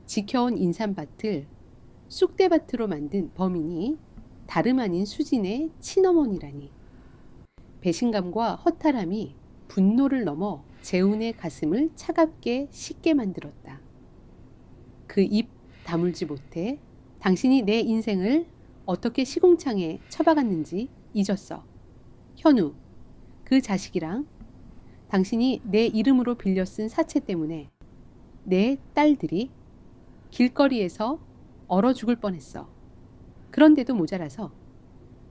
지켜온 인삼밭을 쑥대밭으로 만든 범인이 다름 아닌 수진의 친어머니라니. 배신감과 허탈함이 분노를 넘어 재훈의 가슴을 차갑게 식게 만들었다. 그 입 다물지 못해 당신이 내 인생을 어떻게 시궁창에 처박았는지 잊었어. 현우, 그 자식이랑 당신이 내 이름으로 빌려 쓴 사채 때문에 내 딸들이 길거리에서 얼어 죽을 뻔했어. 그런데도 모자라서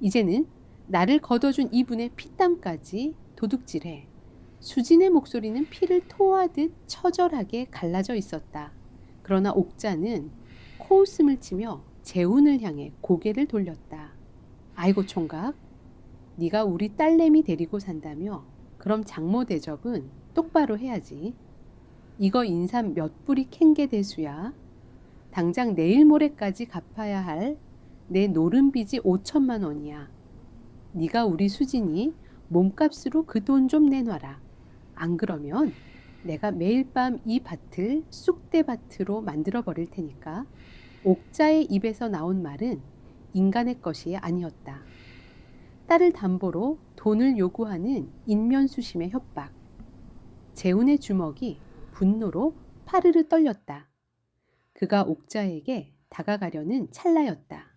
이제는 나를 걷어준 이분의 피땀까지 도둑질해. 수진의 목소리는 피를 토하듯 처절하게 갈라져 있었다. 그러나 옥자는 코웃음을 치며 재훈을 향해 고개를 돌렸다. 아이고 총각, 네가 우리 딸내미 데리고 산다며? 그럼 장모 대접은 똑바로 해야지. 이거 인삼 몇 뿌리 캔게 대수야. 당장 내일 모레까지 갚아야 할 내 노름빚이 5천만 원이야. 네가 우리 수진이 몸값으로 그 돈 좀 내놔라. 안 그러면 내가 매일 밤 이 밭을 쑥대밭으로 만들어 버릴 테니까. 옥자의 입에서 나온 말은 인간의 것이 아니었다. 딸을 담보로 돈을 요구하는 인면수심의 협박. 재훈의 주먹이 분노로 파르르 떨렸다. 그가 옥자에게 다가가려는 찰나였다.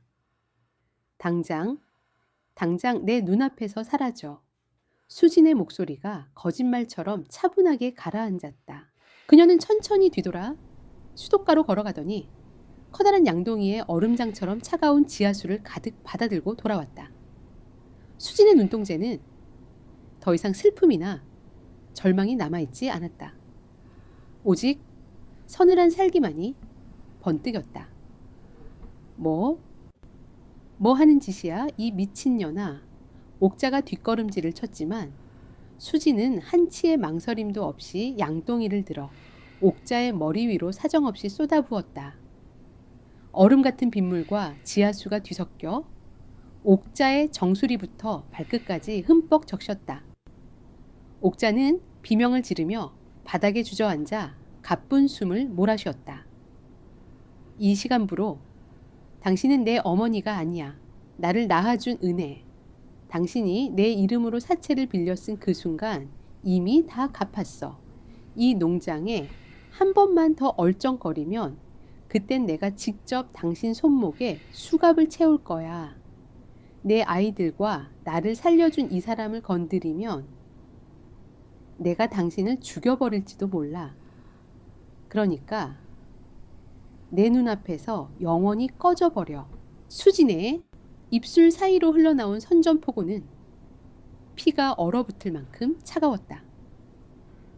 당장 내 눈앞에서 사라져. 수진의 목소리가 거짓말처럼 차분하게 가라앉았다. 그녀는 천천히 뒤돌아 수도가로 걸어가더니 커다란 양동이에 얼음장처럼 차가운 지하수를 가득 받아들고 돌아왔다. 수진의 눈동자는 더 이상 슬픔이나 절망이 남아있지 않았다. 오직 서늘한 살기만이 번뜩였다. 뭐 하는 짓이야, 이 미친년아. 옥자가 뒷걸음질을 쳤지만 수진은 한치의 망설임도 없이 양동이를 들어 옥자의 머리 위로 사정없이 쏟아부었다. 얼음 같은 빗물과 지하수가 뒤섞여 옥자의 정수리부터 발끝까지 흠뻑 적셨다. 옥자는 비명을 지르며 바닥에 주저앉아 가쁜 숨을 몰아쉬었다. 이 시간부로 당신은 내 어머니가 아니야. 나를 낳아준 은혜. 당신이 내 이름으로 사채를 빌려 쓴 그 순간 이미 다 갚았어. 이 농장에 한 번만 더 얼쩡거리면 그땐 내가 직접 당신 손목에 수갑을 채울 거야. 내 아이들과 나를 살려준 이 사람을 건드리면 내가 당신을 죽여버릴지도 몰라. 그러니까 내 눈앞에서 영원히 꺼져버려. 수진의 입술 사이로 흘러나온 선전포고는 피가 얼어붙을 만큼 차가웠다.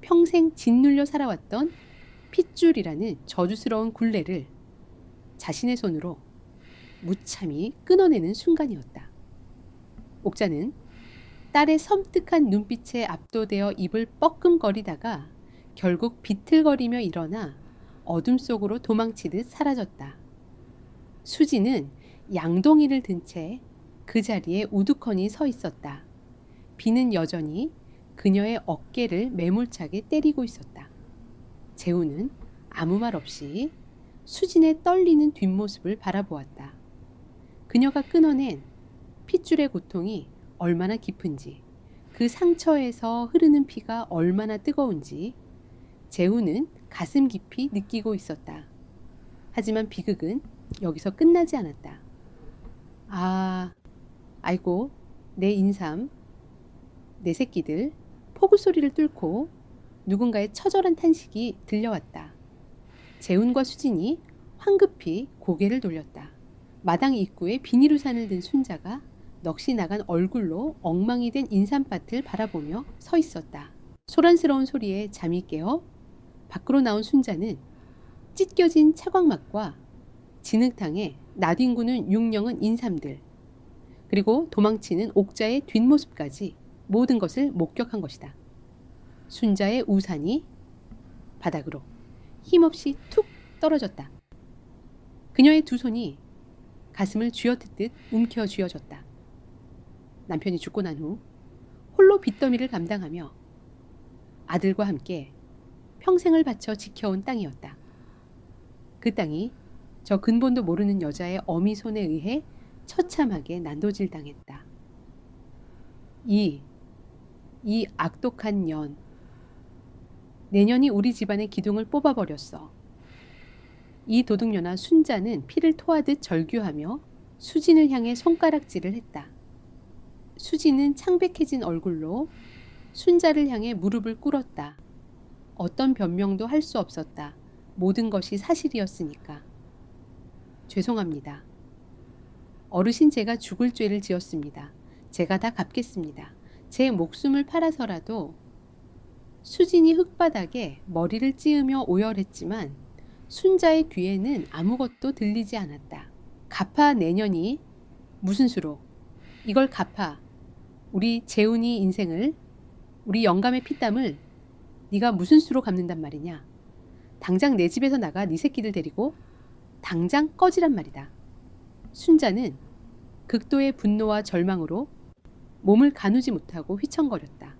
평생 짓눌려 살아왔던 핏줄이라는 저주스러운 굴레를 자신의 손으로 무참히 끊어내는 순간이었다. 옥자는 딸의 섬뜩한 눈빛에 압도되어 입을 뻐끔거리다가 결국 비틀거리며 일어나 어둠 속으로 도망치듯 사라졌다. 수지는 양동이를 든 채 그 자리에 우두커니 서 있었다. 비는 여전히 그녀의 어깨를 매몰차게 때리고 있었다. 재훈은 아무 말 없이 수진의 떨리는 뒷모습을 바라보았다. 그녀가 끊어낸 핏줄의 고통이 얼마나 깊은지, 그 상처에서 흐르는 피가 얼마나 뜨거운지 재훈은 가슴 깊이 느끼고 있었다. 하지만 비극은 여기서 끝나지 않았다. 아이고, 내 인삼, 내 새끼들. 포구 소리를 뚫고 누군가의 처절한 탄식이 들려왔다. 재훈과 수진이 황급히 고개를 돌렸다. 마당 입구에 비닐우산을 든 순자가 넋이 나간 얼굴로 엉망이 된 인삼밭을 바라보며 서 있었다. 소란스러운 소리에 잠이 깨어 밖으로 나온 순자는 찢겨진 차광막과 진흙탕에 나뒹구는 육령은 인삼들, 그리고 도망치는 옥자의 뒷모습까지 모든 것을 목격한 것이다. 순자의 우산이 바닥으로 힘없이 툭 떨어졌다. 그녀의 두 손이 가슴을 쥐어뜯듯 움켜쥐어졌다. 남편이 죽고 난 후 홀로 빚더미를 감당하며 아들과 함께 평생을 바쳐 지켜온 땅이었다. 그 땅이 저 근본도 모르는 여자의 어미 손에 의해 처참하게 난도질 당했다. 이 악독한 년. 내년이 우리 집안의 기둥을 뽑아버렸어. 이 도둑년아 순자는 피를 토하듯 절규하며 수진을 향해 손가락질을 했다. 수진은 창백해진 얼굴로 순자를 향해 무릎을 꿇었다. 어떤 변명도 할 수 없었다. 모든 것이 사실이었으니까. 죄송합니다. 어르신, 제가 죽을 죄를 지었습니다. 제가 다 갚겠습니다. 제 목숨을 팔아서라도. 수진이 흙바닥에 머리를 찌으며 오열했지만 순자의 귀에는 아무것도 들리지 않았다. 갚아. 내년이 무슨 수로? 이걸 갚아. 우리 재훈이 인생을, 우리 영감의 피땀을 네가 무슨 수로 갚는단 말이냐? 당장 내 집에서 나가, 네 새끼들 데리고. 당장 꺼지란 말이다. 순자는 극도의 분노와 절망으로 몸을 가누지 못하고 휘청거렸다.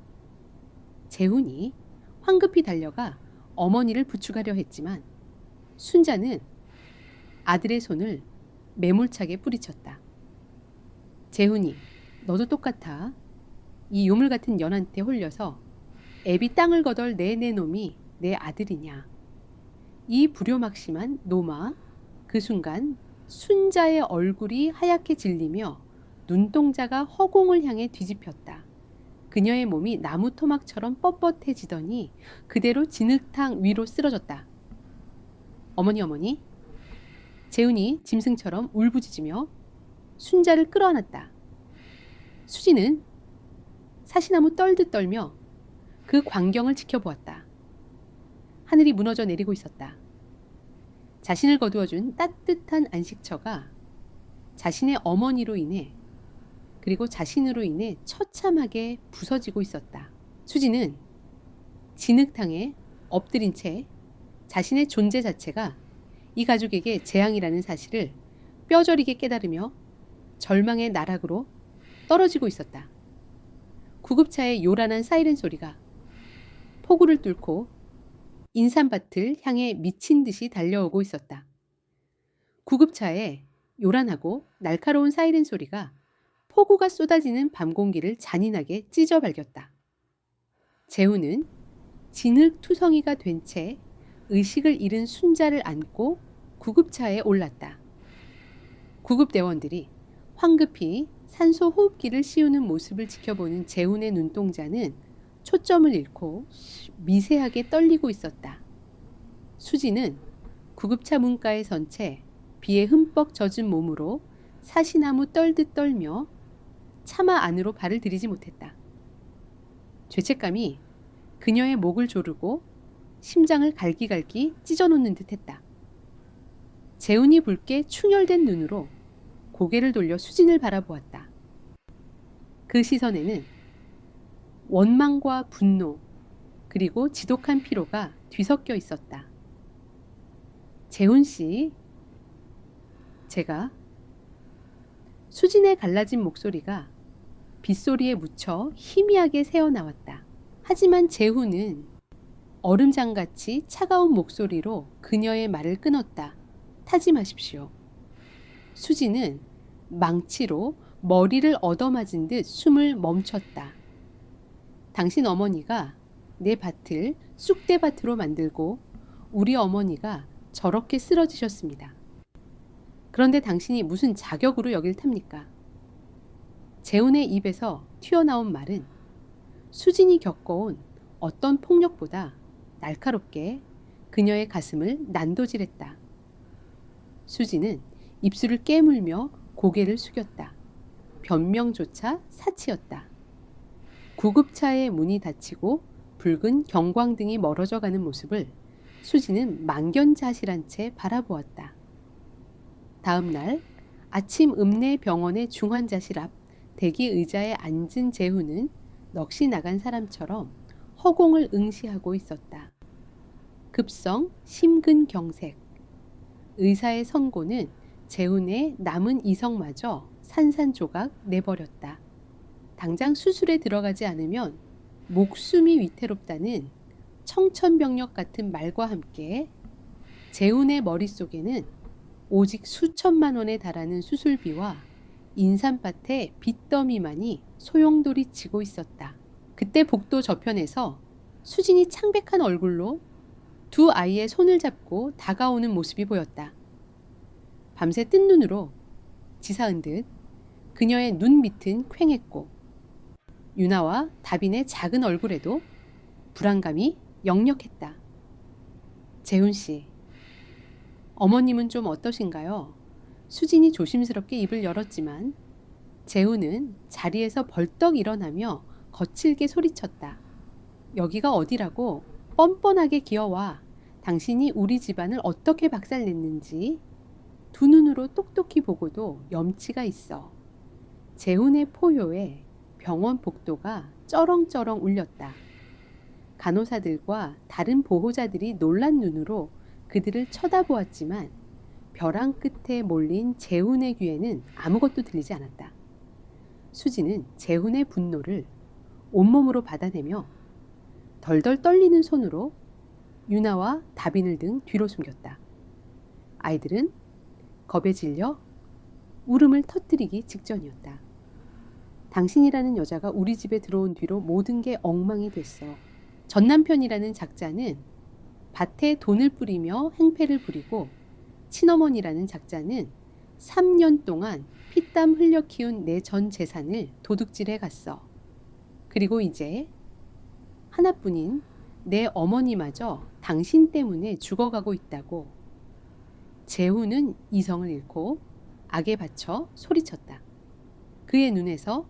재훈이 황급히 달려가 어머니를 부축하려 했지만 순자는 아들의 손을 매몰차게 뿌리쳤다. 재훈이, 너도 똑같아. 이 요물 같은 년한테 홀려서 애비 땅을 거덜 내 놈이 내 아들이냐. 이 불효막심한 노마. 그 순간 순자의 얼굴이 하얗게 질리며 눈동자가 허공을 향해 뒤집혔다. 그녀의 몸이 나무 토막처럼 뻣뻣해지더니 그대로 진흙탕 위로 쓰러졌다. 어머니. 재훈이 짐승처럼 울부짖으며 순자를 끌어안았다. 수지는 사시나무 떨듯 떨며 그 광경을 지켜보았다. 하늘이 무너져 내리고 있었다. 자신을 거두어준 따뜻한 안식처가 자신의 어머니로 인해, 그리고 자신으로 인해 처참하게 부서지고 있었다. 수지는 진흙탕에 엎드린 채 자신의 존재 자체가 이 가족에게 재앙이라는 사실을 뼈저리게 깨달으며 절망의 나락으로 떨어지고 있었다. 구급차의 요란한 사이렌 소리가 폭우를 뚫고 인삼밭을 향해 미친 듯이 달려오고 있었다. 구급차의 요란하고 날카로운 사이렌 소리가 폭우가 쏟아지는 밤 공기를 잔인하게 찢어 발겼다. 재훈은 진흙투성이가 된 채 의식을 잃은 순자를 안고 구급차에 올랐다. 구급대원들이 황급히 산소 호흡기를 씌우는 모습을 지켜보는 재훈의 눈동자는 초점을 잃고 미세하게 떨리고 있었다. 수지는 구급차 문가에 선 채 비에 흠뻑 젖은 몸으로 사시나무 떨듯 떨며 차마 안으로 발을 들이지 못했다. 죄책감이 그녀의 목을 조르고 심장을 갈기갈기 찢어놓는 듯했다. 재훈이 붉게 충혈된 눈으로 고개를 돌려 수진을 바라보았다. 그 시선에는 원망과 분노, 그리고 지독한 피로가 뒤섞여 있었다. 재훈 씨, 제가. 수진의 갈라진 목소리가 빗소리에 묻혀 희미하게 새어나왔다. 하지만 재훈은 얼음장같이 차가운 목소리로 그녀의 말을 끊었다. 타지 마십시오. 수진은 망치로 머리를 얻어맞은 듯 숨을 멈췄다. 당신 어머니가 내 밭을 쑥대밭으로 만들고 우리 어머니가 저렇게 쓰러지셨습니다. 그런데 당신이 무슨 자격으로 여길 탑니까? 재훈의 입에서 튀어나온 말은 수진이 겪어온 어떤 폭력보다 날카롭게 그녀의 가슴을 난도질했다. 수진은 입술을 깨물며 고개를 숙였다. 변명조차 사치였다. 구급차의 문이 닫히고 붉은 경광등이 멀어져 가는 모습을 수지는 망견자실한 채 바라보았다. 다음 날 아침 읍내 병원의 중환자실 앞 대기 의자에 앉은 재훈은 넋이 나간 사람처럼 허공을 응시하고 있었다. 급성 심근경색. 의사의 선고는 재훈의 남은 이성마저 산산조각 내버렸다. 당장 수술에 들어가지 않으면 목숨이 위태롭다는 청천벽력 같은 말과 함께 재훈의 머릿속에는 오직 수천만 원에 달하는 수술비와 인삼밭의 빚더미만이 소용돌이치고 있었다. 그때 복도 저편에서 수진이 창백한 얼굴로 두 아이의 손을 잡고 다가오는 모습이 보였다. 밤새 뜬 눈으로 지사은 듯 그녀의 눈 밑은 퀭했고 유나와 다빈의 작은 얼굴에도 불안감이 역력했다. 재훈 씨, 어머님은 좀 어떠신가요? 수진이 조심스럽게 입을 열었지만 재훈은 자리에서 벌떡 일어나며 거칠게 소리쳤다. 여기가 어디라고 뻔뻔하게 기어와. 당신이 우리 집안을 어떻게 박살냈는지 두 눈으로 똑똑히 보고도 염치가 있어. 재훈의 포효에 병원 복도가 쩌렁쩌렁 울렸다. 간호사들과 다른 보호자들이 놀란 눈으로 그들을 쳐다보았지만 벼랑 끝에 몰린 재훈의 귀에는 아무것도 들리지 않았다. 수지는 재훈의 분노를 온몸으로 받아내며 덜덜 떨리는 손으로 유나와 다빈을 등 뒤로 숨겼다. 아이들은 겁에 질려 울음을 터뜨리기 직전이었다. 당신이라는 여자가 우리 집에 들어온 뒤로 모든 게 엉망이 됐어. 전 남편이라는 작자는 밭에 돈을 뿌리며 행패를 부리고 친어머니라는 작자는 3년 동안 피땀 흘려 키운 내 전 재산을 도둑질해 갔어. 그리고 이제 하나뿐인 내 어머니마저 당신 때문에 죽어가고 있다고. 재훈은 이성을 잃고 악에 받쳐 소리쳤다. 그의 눈에서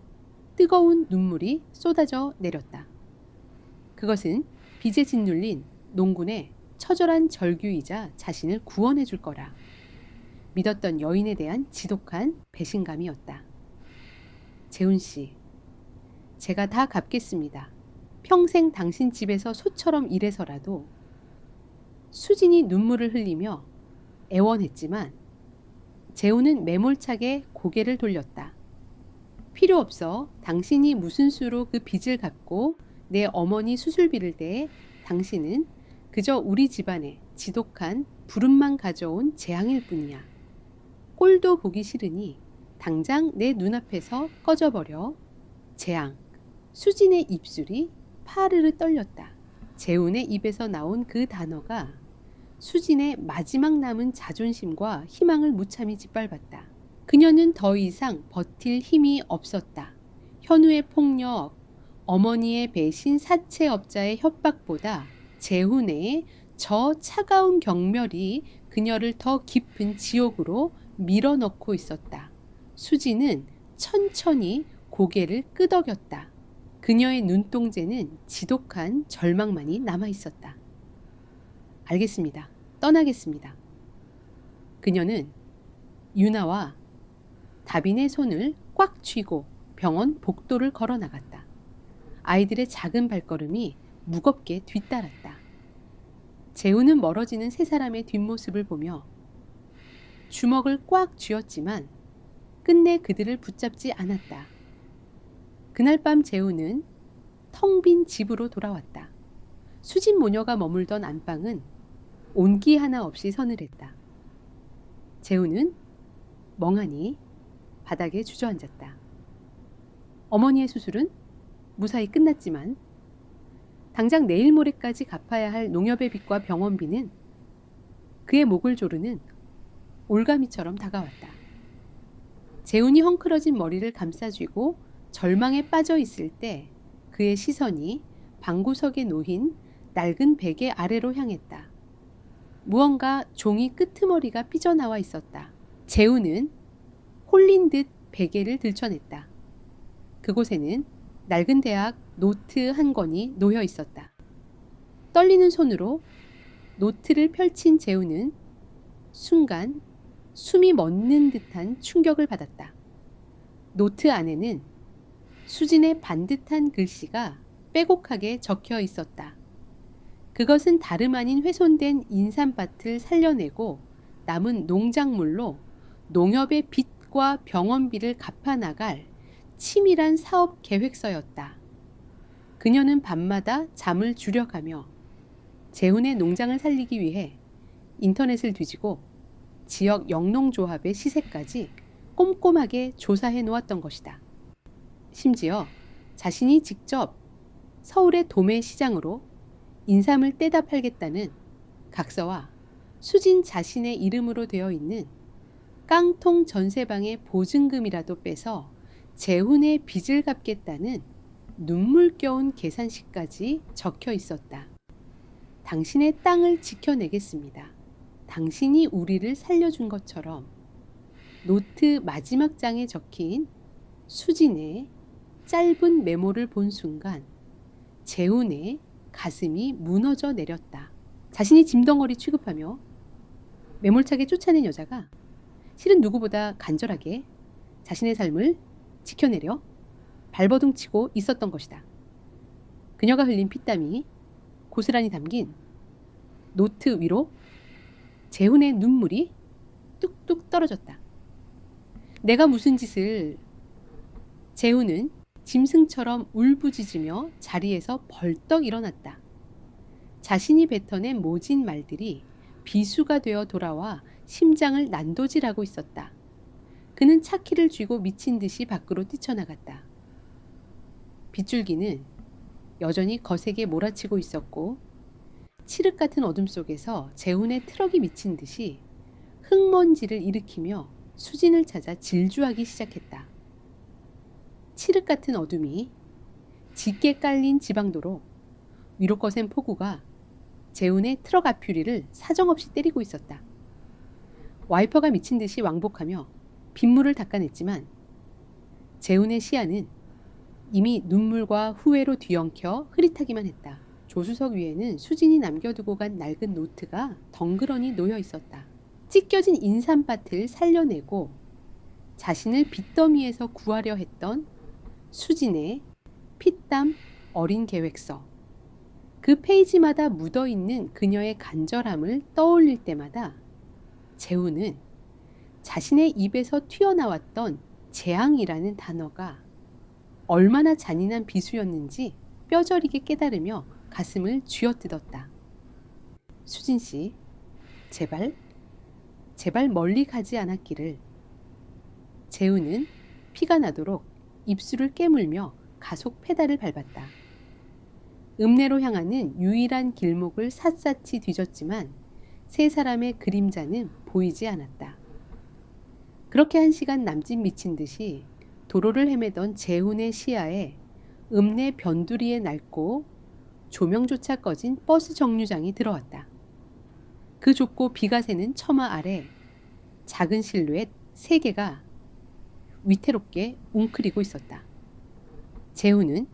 뜨거운 눈물이 쏟아져 내렸다. 그것은 빚에 짓눌린 농군의 처절한 절규이자 자신을 구원해 줄 거라 믿었던 여인에 대한 지독한 배신감이었다. 재훈 씨, 제가 다 갚겠습니다. 평생 당신 집에서 소처럼 일해서라도. 수진이 눈물을 흘리며 애원했지만 재훈은 매몰차게 고개를 돌렸다. 필요 없어. 당신이 무슨 수로 그 빚을 갚고 내 어머니 수술비를 대 당신은 그저 우리 집안에 지독한 부름만 가져온 재앙일 뿐이야. 꼴도 보기 싫으니 당장 내 눈앞에서 꺼져버려. 재앙. 수진의 입술이 파르르 떨렸다. 재훈의 입에서 나온 그 단어가 수진의 마지막 남은 자존심과 희망을 무참히 짓밟았다. 그녀는 더 이상 버틸 힘이 없었다. 현우의 폭력, 어머니의 배신, 사채업자의 협박보다 재훈의 저 차가운 경멸이 그녀를 더 깊은 지옥으로 밀어넣고 있었다. 수지는 천천히 고개를 끄덕였다. 그녀의 눈동자는 지독한 절망만이 남아있었다. 알겠습니다. 떠나겠습니다. 그녀는 유나와 다빈의 손을 꽉 쥐고 병원 복도를 걸어 나갔다. 아이들의 작은 발걸음이 무겁게 뒤따랐다. 재훈은 멀어지는 세 사람의 뒷모습을 보며 주먹을 꽉 쥐었지만 끝내 그들을 붙잡지 않았다. 그날 밤 재훈은 텅 빈 집으로 돌아왔다. 수진 모녀가 머물던 안방은 온기 하나 없이 서늘했다. 재훈은 멍하니 바닥에 주저앉았다. 어머니의 수술은 무사히 끝났지만 당장 내일 모레까지 갚아야 할 농협의 빚과 병원비는 그의 목을 조르는 올가미처럼 다가왔다. 재훈이 헝클어진 머리를 감싸쥐고 절망에 빠져 있을 때 그의 시선이 방구석에 놓인 낡은 베개 아래로 향했다. 무언가 종이 끄트머리가 삐져나와 있었다. 재훈은 홀린 듯 베개를 들춰냈다. 그곳에는 낡은 대학 노트 한 권이 놓여 있었다. 떨리는 손으로 노트를 펼친 재훈은 순간 숨이 멎는 듯한 충격을 받았다. 노트 안에는 수진의 반듯한 글씨가 빼곡하게 적혀 있었다. 그것은 다름 아닌 훼손된 인삼밭을 살려내고 남은 농작물로 농협의 빚과 병원비를 갚아나갈 치밀한 사업 계획서였다. 그녀는 밤마다 잠을 줄여가며 재훈의 농장을 살리기 위해 인터넷을 뒤지고 지역 영농조합의 시세까지 꼼꼼하게 조사해 놓았던 것이다. 심지어 자신이 직접 서울의 도매 시장으로 인삼을 떼다 팔겠다는 각서와 수진 자신의 이름으로 되어 있는 깡통 전세방의 보증금이라도 빼서 재훈의 빚을 갚겠다는 눈물겨운 계산식까지 적혀 있었다. 당신의 땅을 지켜내겠습니다. 당신이 우리를 살려준 것처럼. 노트 마지막 장에 적힌 수진의 짧은 메모를 본 순간 재훈의 가슴이 무너져 내렸다. 자신이 짐덩어리 취급하며 매몰차게 쫓아낸 여자가 실은 누구보다 간절하게 자신의 삶을 지켜내려 발버둥 치고 있었던 것이다. 그녀가 흘린 피땀이 고스란히 담긴 노트 위로 재훈의 눈물이 뚝뚝 떨어졌다. 내가 무슨 짓을... 재훈은 짐승처럼 울부짖으며 자리에서 벌떡 일어났다. 자신이 뱉어낸 모진 말들이 비수가 되어 돌아와 심장을 난도질하고 있었다. 그는 차키를 쥐고 미친 듯이 밖으로 뛰쳐나갔다. 빗줄기는 여전히 거세게 몰아치고 있었고 칠흑 같은 어둠 속에서 재훈의 트럭이 미친 듯이 흙먼지를 일으키며 수진을 찾아 질주하기 시작했다. 칠흑 같은 어둠이 짙게 깔린 지방도로 위로 거센 폭우가 재훈의 트럭 앞유리를 사정없이 때리고 있었다. 와이퍼가 미친 듯이 왕복하며 빗물을 닦아냈지만 재훈의 시야는 이미 눈물과 후회로 뒤엉켜 흐릿하기만 했다. 조수석 위에는 수진이 남겨두고 간 낡은 노트가 덩그러니 놓여 있었다. 찢겨진 인삼밭을 살려내고 자신을 빚더미에서 구하려 했던 수진의 피땀 어린 계획서. 그 페이지마다 묻어있는 그녀의 간절함을 떠올릴 때마다 재훈은 자신의 입에서 튀어나왔던 재앙이라는 단어가 얼마나 잔인한 비수였는지 뼈저리게 깨달으며 가슴을 쥐어뜯었다. 수진 씨, 제발 멀리 가지 않았기를. 재훈은 피가 나도록 입술을 깨물며 가속 페달을 밟았다. 읍내로 향하는 유일한 길목을 샅샅이 뒤졌지만 세 사람의 그림자는 보이지 않았다. 그렇게 1시간 남짓 미친 듯이 도로를 헤매던 재훈의 시야에 읍내 변두리에 낡고 조명조차 꺼진 버스 정류장이 들어왔다. 그 좁고 비가 새는 처마 아래 작은 실루엣 3개가 위태롭게 웅크리고 있었다. 재훈은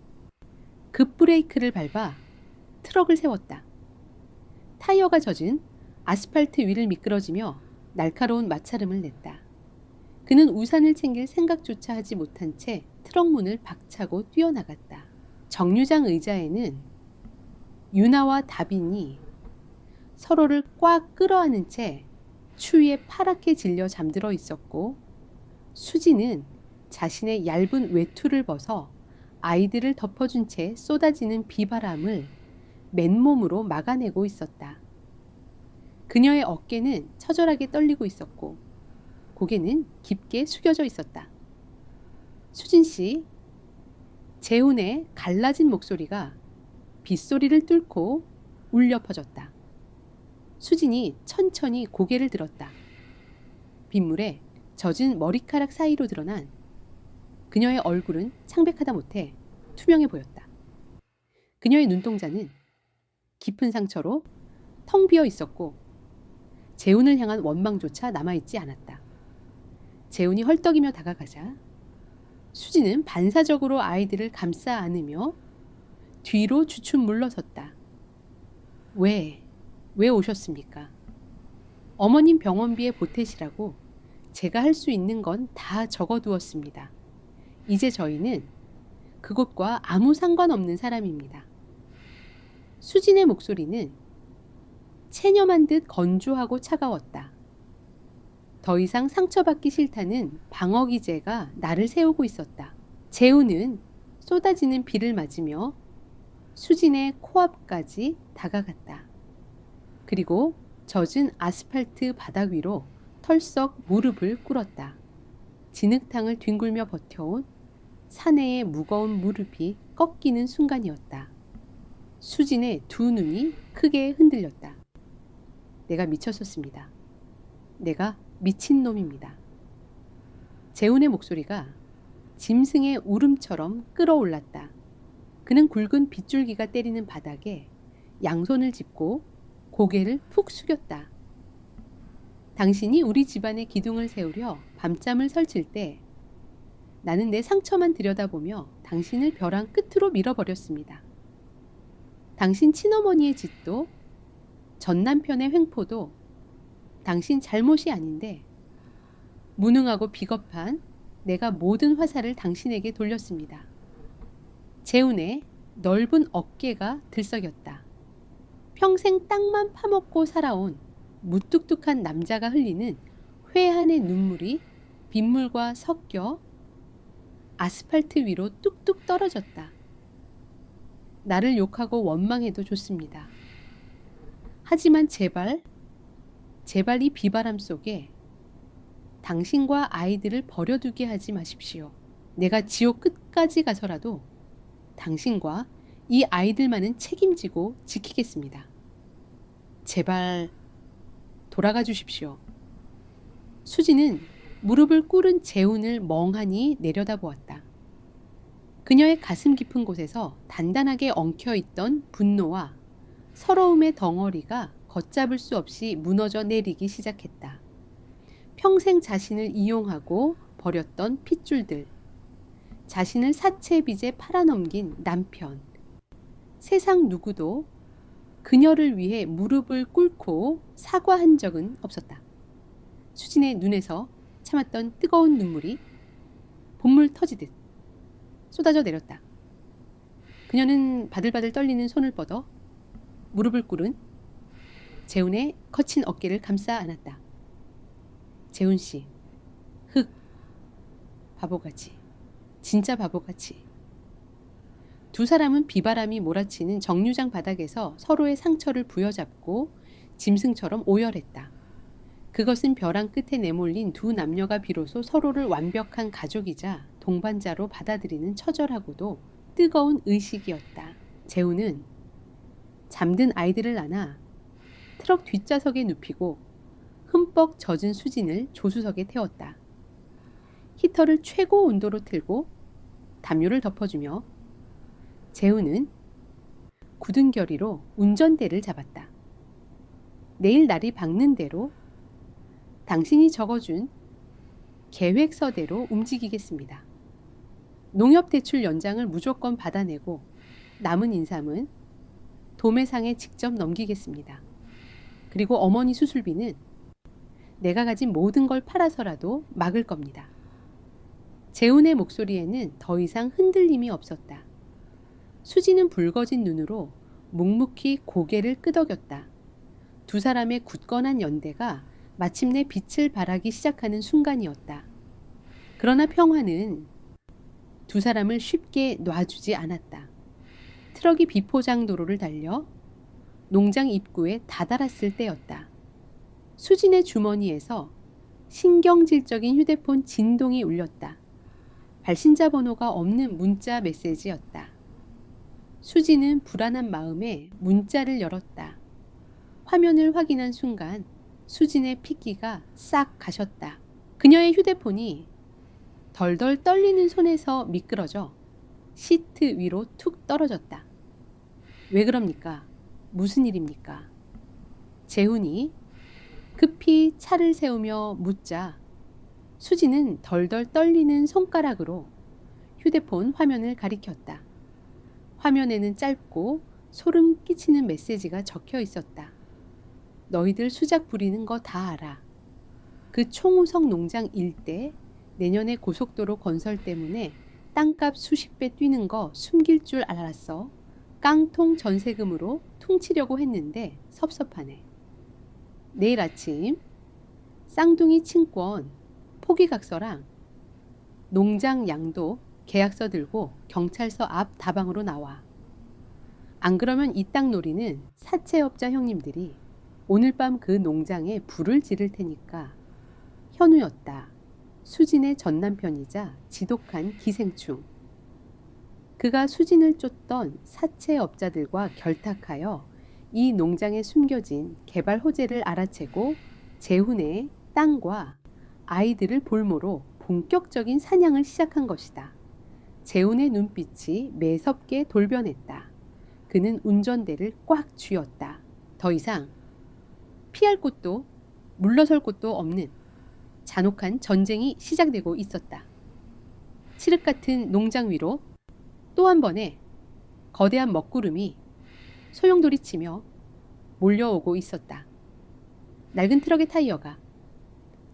급브레이크를 밟아 트럭을 세웠다. 타이어가 젖은 아스팔트 위를 미끄러지며 날카로운 마찰음을 냈다. 그는 우산을 챙길 생각조차 하지 못한 채 트럭 문을 박차고 뛰어나갔다. 정류장 의자에는 유나와 다빈이 서로를 꽉 끌어안은 채 추위에 파랗게 질려 잠들어 있었고 수지는 자신의 얇은 외투를 벗어 아이들을 덮어준 채 쏟아지는 비바람을 맨몸으로 막아내고 있었다. 그녀의 어깨는 처절하게 떨리고 있었고 고개는 깊게 숙여져 있었다. 수진 씨, 재훈의 갈라진 목소리가 빗소리를 뚫고 울려 퍼졌다. 수진이 천천히 고개를 들었다. 빗물에 젖은 머리카락 사이로 드러난 그녀의 얼굴은 창백하다 못해 투명해 보였다. 그녀의 눈동자는 깊은 상처로 텅 비어 있었고 재훈을 향한 원망조차 남아있지 않았다. 재훈이 헐떡이며 다가가자 수지는 반사적으로 아이들을 감싸 안으며 뒤로 주춤 물러섰다. 왜 오셨습니까? 어머님 병원비에 보태시라고 제가 할 수 있는 건 다 적어두었습니다. 이제 저희는 그곳과 아무 상관없는 사람입니다. 수진의 목소리는 체념한 듯 건조하고 차가웠다. 더 이상 상처받기 싫다는 방어 기제가 나를 세우고 있었다. 재훈은 쏟아지는 비를 맞으며 수진의 코앞까지 다가갔다. 그리고 젖은 아스팔트 바닥 위로 털썩 무릎을 꿇었다. 진흙탕을 뒹굴며 버텨온 사내의 무거운 무릎이 꺾이는 순간이었다. 수진의 두 눈이 크게 흔들렸다. 내가 미쳤었습니다. 내가 미친놈입니다. 재훈의 목소리가 짐승의 울음처럼 끌어올랐다. 그는 굵은 빗줄기가 때리는 바닥에 양손을 짚고 고개를 푹 숙였다. 당신이 우리 집안의 기둥을 세우려 밤잠을 설칠 때 나는 내 상처만 들여다보며 당신을 벼랑 끝으로 밀어버렸습니다. 당신 친어머니의 짓도 전 남편의 횡포도 당신 잘못이 아닌데 무능하고 비겁한 내가 모든 화살을 당신에게 돌렸습니다. 재훈의 넓은 어깨가 들썩였다. 평생 땅만 파먹고 살아온 무뚝뚝한 남자가 흘리는 회한의 눈물이 빗물과 섞여 아스팔트 위로 뚝뚝 떨어졌다. 나를 욕하고 원망해도 좋습니다. 하지만 제발 이 비바람 속에 당신과 아이들을 버려두게 하지 마십시오. 내가 지옥 끝까지 가서라도 당신과 이 아이들만은 책임지고 지키겠습니다. 제발 돌아가 주십시오. 수지는 무릎을 꿇은 재훈을 멍하니 내려다보았다. 그녀의 가슴 깊은 곳에서 단단하게 엉켜있던 분노와 서러움의 덩어리가 걷잡을 수 없이 무너져 내리기 시작했다. 평생 자신을 이용하고 버렸던 핏줄들, 자신을 사채빚에 팔아넘긴 남편, 세상 누구도 그녀를 위해 무릎을 꿇고 사과한 적은 없었다. 수진의 눈에서 참았던 뜨거운 눈물이 봇물 터지듯 쏟아져 내렸다. 그녀는 바들바들 떨리는 손을 뻗어 무릎을 꿇은 재훈의 거친 어깨를 감싸 안았다. 재훈 씨, 바보같이, 진짜 바보같이. 두 사람은 비바람이 몰아치는 정류장 바닥에서 서로의 상처를 부여잡고 짐승처럼 오열했다. 그것은 벼랑 끝에 내몰린 두 남녀가 비로소 서로를 완벽한 가족이자 동반자로 받아들이는 처절하고도 뜨거운 의식이었다. 재훈은 잠든 아이들을 안아 트럭 뒷좌석에 눕히고 흠뻑 젖은 수진을 조수석에 태웠다. 히터를 최고 온도로 틀고 담요를 덮어주며 재훈은 굳은 결의로 운전대를 잡았다. 내일 날이 밝는 대로 당신이 적어준 계획서대로 움직이겠습니다. 농협대출 연장을 무조건 받아내고 남은 인삼은 도매상에 직접 넘기겠습니다. 그리고 어머니 수술비는 내가 가진 모든 걸 팔아서라도 막을 겁니다. 재훈의 목소리에는 더 이상 흔들림이 없었다. 수지는 붉어진 눈으로 묵묵히 고개를 끄덕였다. 두 사람의 굳건한 연대가 마침내 빛을 발하기 시작하는 순간이었다. 그러나 평화는 두 사람을 쉽게 놔주지 않았다. 트럭이 비포장 도로를 달려 농장 입구에 다다랐을 때였다. 수진의 주머니에서 신경질적인 휴대폰 진동이 울렸다. 발신자 번호가 없는 문자 메시지였다. 수진은 불안한 마음에 문자를 열었다. 화면을 확인한 순간 수진의 핏기가 싹 가셨다. 그녀의 휴대폰이 덜덜 떨리는 손에서 미끄러져 시트 위로 툭 떨어졌다. 왜 그럽니까? 무슨 일입니까? 재훈이 급히 차를 세우며 묻자 수지는 덜덜 떨리는 손가락으로 휴대폰 화면을 가리켰다. 화면에는 짧고 소름 끼치는 메시지가 적혀 있었다. 너희들 수작 부리는 거 다 알아. 그 총우성 농장 일대 내년에 고속도로 건설 때문에 땅값 수십 배 뛰는 거 숨길 줄 알았어. 깡통 전세금으로 퉁치려고 했는데 섭섭하네. 내일 아침 쌍둥이 친권 포기각서랑 농장 양도 계약서 들고 경찰서 앞 다방으로 나와. 안 그러면 이 땅 놀이는 사채업자 형님들이 오늘 밤 그 농장에 불을 지를 테니까. 현우였다. 수진의 전남편이자 지독한 기생충. 그가 수진을 쫓던 사채업자들과 결탁하여 이 농장에 숨겨진 개발 호재를 알아채고 재훈의 땅과 아이들을 볼모로 본격적인 사냥을 시작한 것이다. 재훈의 눈빛이 매섭게 돌변했다. 그는 운전대를 꽉 쥐었다. 더 이상 피할 곳도 물러설 곳도 없는 잔혹한 전쟁이 시작되고 있었다. 칠흑 같은 농장 위로 또 한 번의 거대한 먹구름이 소용돌이치며 몰려오고 있었다. 낡은 트럭의 타이어가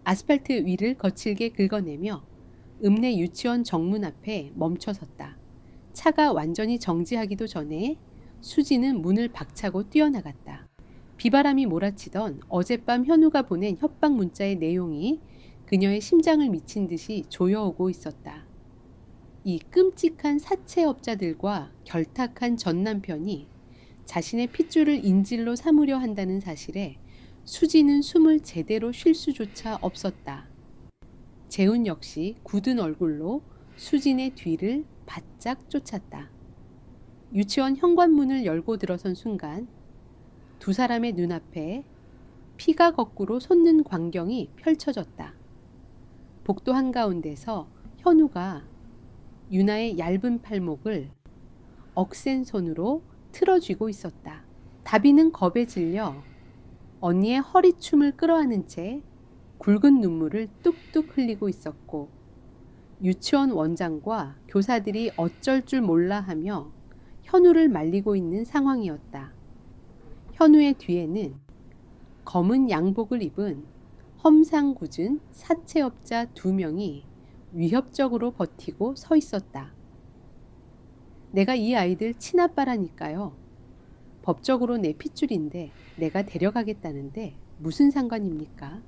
아스팔트 위를 거칠게 긁어내며 읍내 유치원 정문 앞에 멈춰섰다. 차가 완전히 정지하기도 전에 수지는 문을 박차고 뛰어나갔다. 비바람이 몰아치던 어젯밤 현우가 보낸 협박 문자의 내용이 그녀의 심장을 미친 듯이 조여오고 있었다. 이 끔찍한 사채업자들과 결탁한 전남편이 자신의 핏줄을 인질로 삼으려 한다는 사실에 수지는 숨을 제대로 쉴 수조차 없었다. 재훈 역시 굳은 얼굴로 수진의 뒤를 바짝 쫓았다. 유치원 현관문을 열고 들어선 순간 두 사람의 눈앞에 피가 거꾸로 솟는 광경이 펼쳐졌다. 복도 한가운데서 현우가 유나의 얇은 팔목을 억센 손으로 틀어쥐고 있었다. 다비는 겁에 질려 언니의 허리춤을 끌어안은 채 굵은 눈물을 뚝뚝 흘리고 있었고 유치원 원장과 교사들이 어쩔 줄 몰라 하며 현우를 말리고 있는 상황이었다. 현우의 뒤에는 검은 양복을 입은 험상궂은 사채업자 2명이 위협적으로 버티고 서 있었다. 내가 이 아이들 친아빠라니까요. 법적으로 내 핏줄인데 내가 데려가겠다는데 무슨 상관입니까?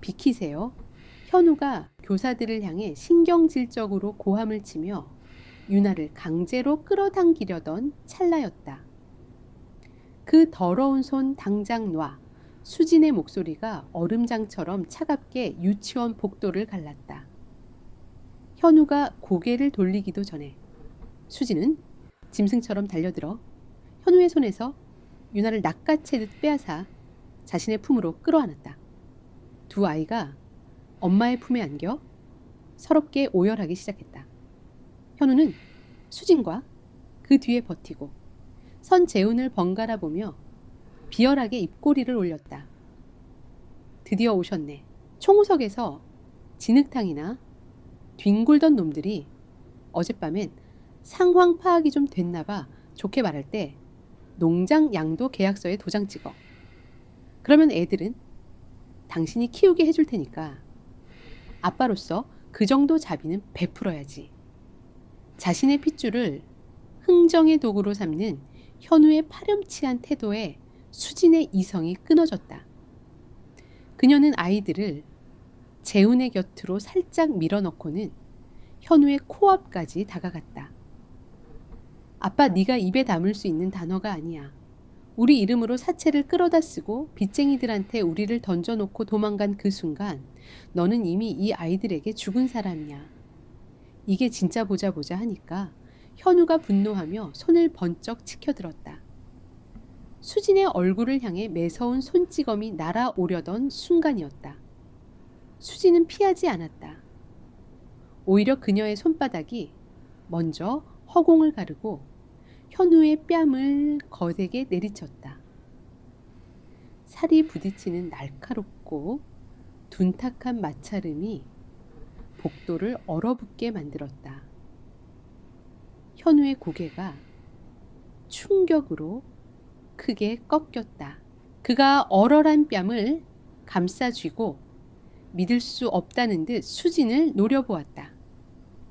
비키세요. 현우가 교사들을 향해 신경질적으로 고함을 치며 유나를 강제로 끌어당기려던 찰나였다. 그 더러운 손 당장 놔. 수진의 목소리가 얼음장처럼 차갑게 유치원 복도를 갈랐다. 현우가 고개를 돌리기도 전에 수진은 짐승처럼 달려들어 현우의 손에서 유나를 낚아채듯 빼앗아 자신의 품으로 끌어안았다. 두 아이가 엄마의 품에 안겨 서럽게 오열하기 시작했다. 현우는 수진과 그 뒤에 버티고 선 재훈을 번갈아 보며 비열하게 입꼬리를 올렸다. 드디어 오셨네. 총우석에서 진흙탕이나 뒹굴던 놈들이 어젯밤엔 상황 파악이 좀 됐나봐. 좋게 말할 때 농장 양도 계약서에 도장 찍어. 그러면 애들은 당신이 키우게 해줄 테니까 아빠로서 그 정도 자비는 베풀어야지. 자신의 핏줄을 흥정의 도구로 삼는 현우의 파렴치한 태도에 수진의 이성이 끊어졌다. 그녀는 아이들을 재훈의 곁으로 살짝 밀어넣고는 현우의 코앞까지 다가갔다. 아빠, 네가 입에 담을 수 있는 단어가 아니야. 우리 이름으로 사채를 끌어다 쓰고 빚쟁이들한테 우리를 던져놓고 도망간 그 순간 너는 이미 이 아이들에게 죽은 사람이야. 이게 진짜 보자 하니까 현우가 분노하며 손을 번쩍 치켜들었다. 수진의 얼굴을 향해 매서운 손찌검이 날아오려던 순간이었다. 수진은 피하지 않았다. 오히려 그녀의 손바닥이 먼저 허공을 가르고 현우의 뺨을 거세게 내리쳤다. 살이 부딪히는 날카롭고 둔탁한 마찰음이 복도를 얼어붙게 만들었다. 현우의 고개가 충격으로 크게 꺾였다. 그가 얼얼한 뺨을 감싸쥐고 믿을 수 없다는 듯 수진을 노려보았다.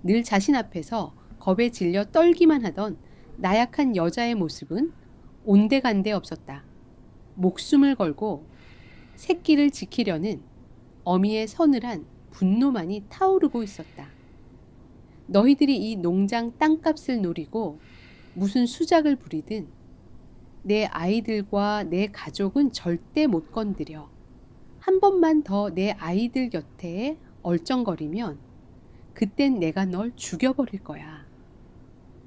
늘 자신 앞에서 겁에 질려 떨기만 하던 나약한 여자의 모습은 온데간데 없었다. 목숨을 걸고 새끼를 지키려는 어미의 서늘한 분노만이 타오르고 있었다. 너희들이 이 농장 땅값을 노리고 무슨 수작을 부리든 내 아이들과 내 가족은 절대 못 건드려. 한 번만 더 내 아이들 곁에 얼쩡거리면 그땐 내가 널 죽여버릴 거야.